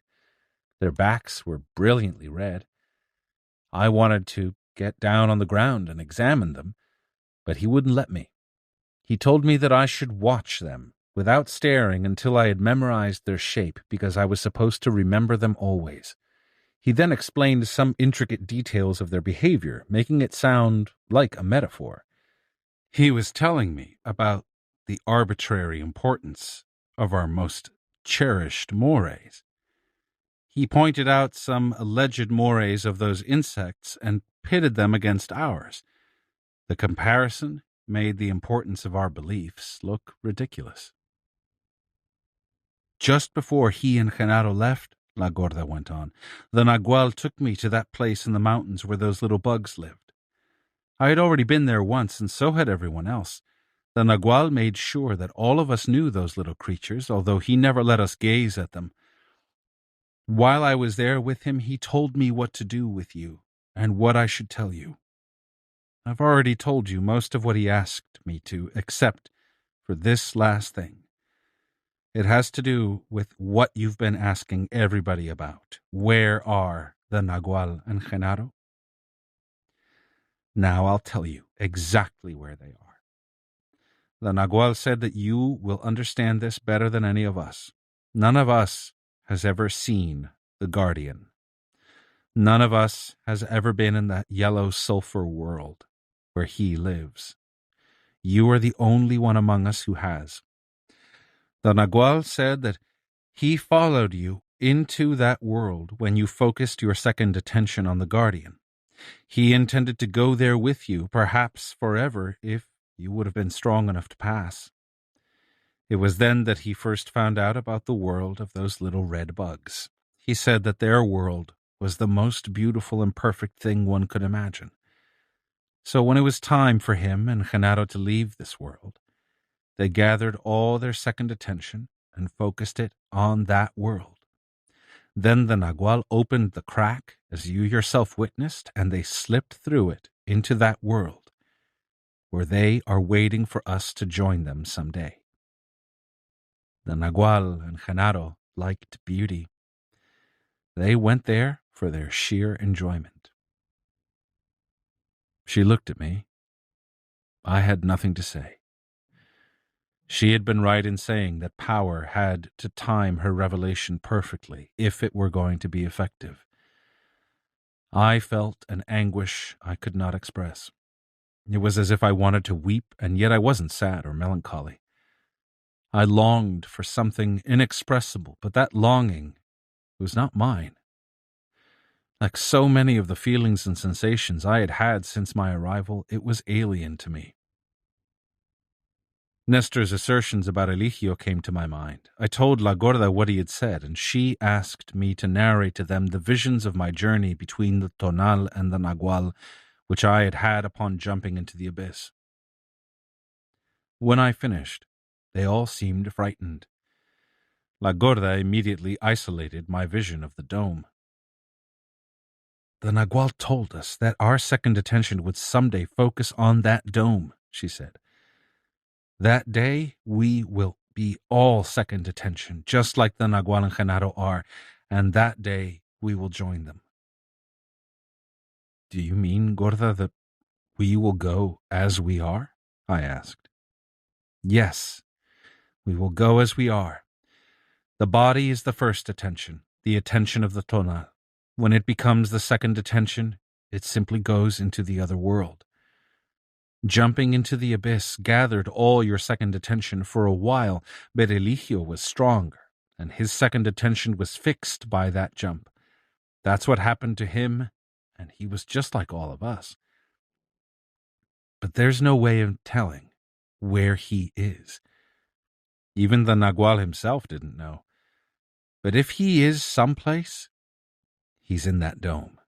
Their backs were brilliantly red. I wanted to get down on the ground and examine them, but he wouldn't let me. He told me that I should watch them, without staring, until I had memorized their shape, because I was supposed to remember them always. He then explained some intricate details of their behavior, making it sound like a metaphor. He was telling me about the arbitrary importance of our most cherished mores. He pointed out some alleged mores of those insects and pitted them against ours. The comparison made the importance of our beliefs look ridiculous. Just before he and Genaro left, La Gorda went on, the Nagual took me to that place in the mountains where those little bugs lived. I had already been there once, and so had everyone else. The Nagual made sure that all of us knew those little creatures, although he never let us gaze at them. While I was there with him, he told me what to do with you, and what I should tell you. I've already told you most of what he asked me to, except for this last thing. It has to do with what you've been asking everybody about. Where are the Nagual and Genaro? Now I'll tell you exactly where they are. The Nagual said that you will understand this better than any of us. None of us has ever seen the Guardian. None of us has ever been in that yellow sulfur world where he lives. You are the only one among us who has. The Nagual said that he followed you into that world when you focused your second attention on the Guardian. He intended to go there with you, perhaps forever, if you would have been strong enough to pass. It was then that he first found out about the world of those little red bugs. He said that their world was the most beautiful and perfect thing one could imagine. So when it was time for him and Genaro to leave this world, they gathered all their second attention and focused it on that world. Then the Nagual opened the crack, as you yourself witnessed, and they slipped through it into that world, where they are waiting for us to join them someday. The Nagual and Genaro liked beauty. They went there for their sheer enjoyment. She looked at me. I had nothing to say. She had been right in saying that power had to time her revelation perfectly if it were going to be effective. I felt an anguish I could not express. It was as if I wanted to weep, and yet I wasn't sad or melancholy. I longed for something inexpressible, but that longing was not mine. Like so many of the feelings and sensations I had had since my arrival, it was alien to me. Nestor's assertions about Eligio came to my mind. I told La Gorda what he had said, and she asked me to narrate to them the visions of my journey between the Tonal and the Nagual, which I had had upon jumping into the abyss. When I finished, they all seemed frightened. La Gorda immediately isolated my vision of the dome. The Nagual told us that our second attention would someday focus on that dome, she said. That day, we will be all second attention, just like the Nagual and Genaro are, and that day we will join them. Do you mean, Gorda, that we will go as we are? I asked. Yes, we will go as we are. The body is the first attention, the attention of the Tonal. When it becomes the second attention, it simply goes into the other world. Jumping into the abyss gathered all your second attention for a while, but Eligio was stronger, and his second attention was fixed by that jump. That's what happened to him, and he was just like all of us. But there's no way of telling where he is. Even the Nagual himself didn't know. But if he is someplace, he's in that dome.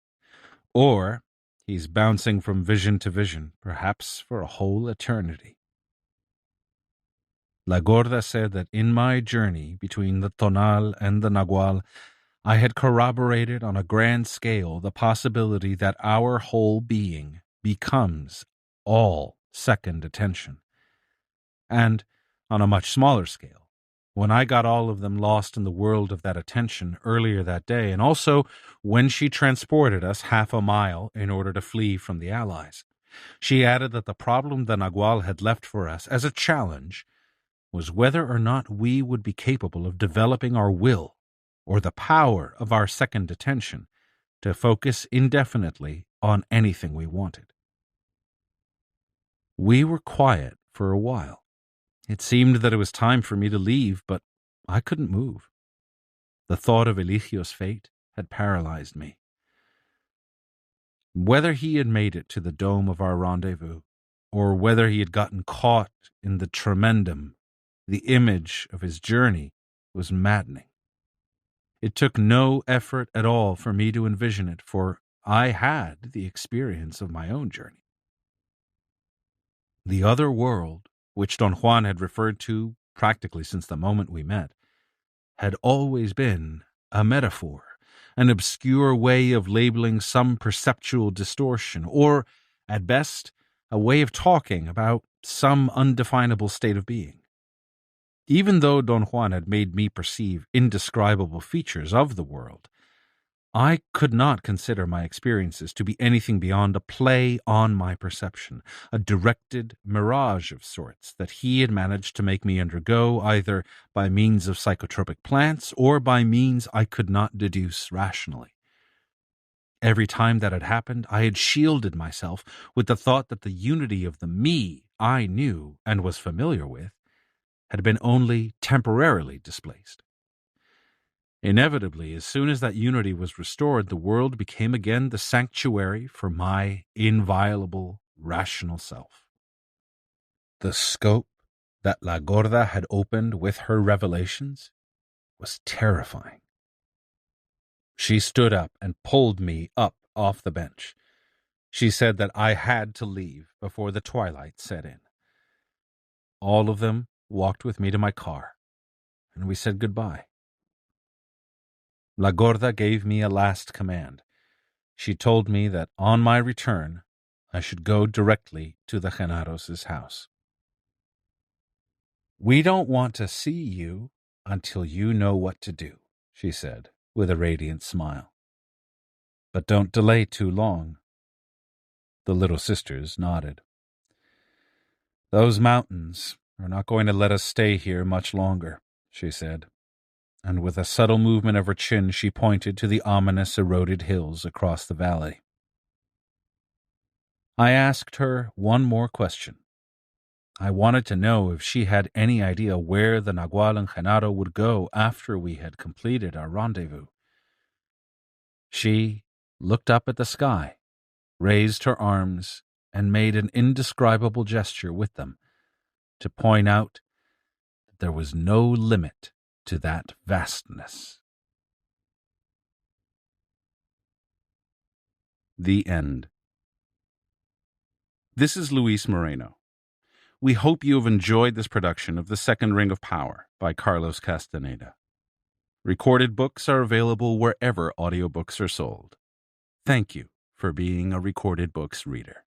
Or he's bouncing from vision to vision, perhaps for a whole eternity. La Gorda said that in my journey between the Tonal and the Nagual, I had corroborated on a grand scale the possibility that our whole being becomes all second attention. And on a much smaller scale, when I got all of them lost in the world of that attention earlier that day, and also when she transported us half a mile in order to flee from the Allies. She added that the problem the Nagual had left for us as a challenge was whether or not we would be capable of developing our will or the power of our second attention to focus indefinitely on anything we wanted. We were quiet for a while. It seemed that it was time for me to leave, but I couldn't move. The thought of Eligio's fate had paralyzed me. Whether he had made it to the dome of our rendezvous, or whether he had gotten caught in the tremendum, the image of his journey was maddening. It took no effort at all for me to envision it, for I had the experience of my own journey. The other world, which Don Juan had referred to practically since the moment we met, had always been a metaphor, an obscure way of labeling some perceptual distortion, or, at best, a way of talking about some undefinable state of being. Even though Don Juan had made me perceive indescribable features of the world, I could not consider my experiences to be anything beyond a play on my perception, a directed mirage of sorts that he had managed to make me undergo either by means of psychotropic plants or by means I could not deduce rationally. Every time that had happened, I had shielded myself with the thought that the unity of the me I knew and was familiar with had been only temporarily displaced. Inevitably, as soon as that unity was restored, the world became again the sanctuary for my inviolable, rational self. The scope that La Gorda had opened with her revelations was terrifying. She stood up and pulled me up off the bench. She said that I had to leave before the twilight set in. All of them walked with me to my car, and we said goodbye. La Gorda gave me a last command. She told me that on my return, I should go directly to the Genaros' house. "We don't want to see you until you know what to do," she said, with a radiant smile. "But don't delay too long." The little sisters nodded. "Those mountains are not going to let us stay here much longer," she said. And with a subtle movement of her chin, she pointed to the ominous eroded hills across the valley. I asked her one more question. I wanted to know if she had any idea where the Nagual and Genaro would go after we had completed our rendezvous. She looked up at the sky, raised her arms, and made an indescribable gesture with them to point out that there was no limit to that vastness. The end. This is Luis Moreno. We hope you have enjoyed this production of The Second Ring of Power by Carlos Castaneda. Recorded books are available wherever audiobooks are sold. Thank you for being a Recorded Books reader.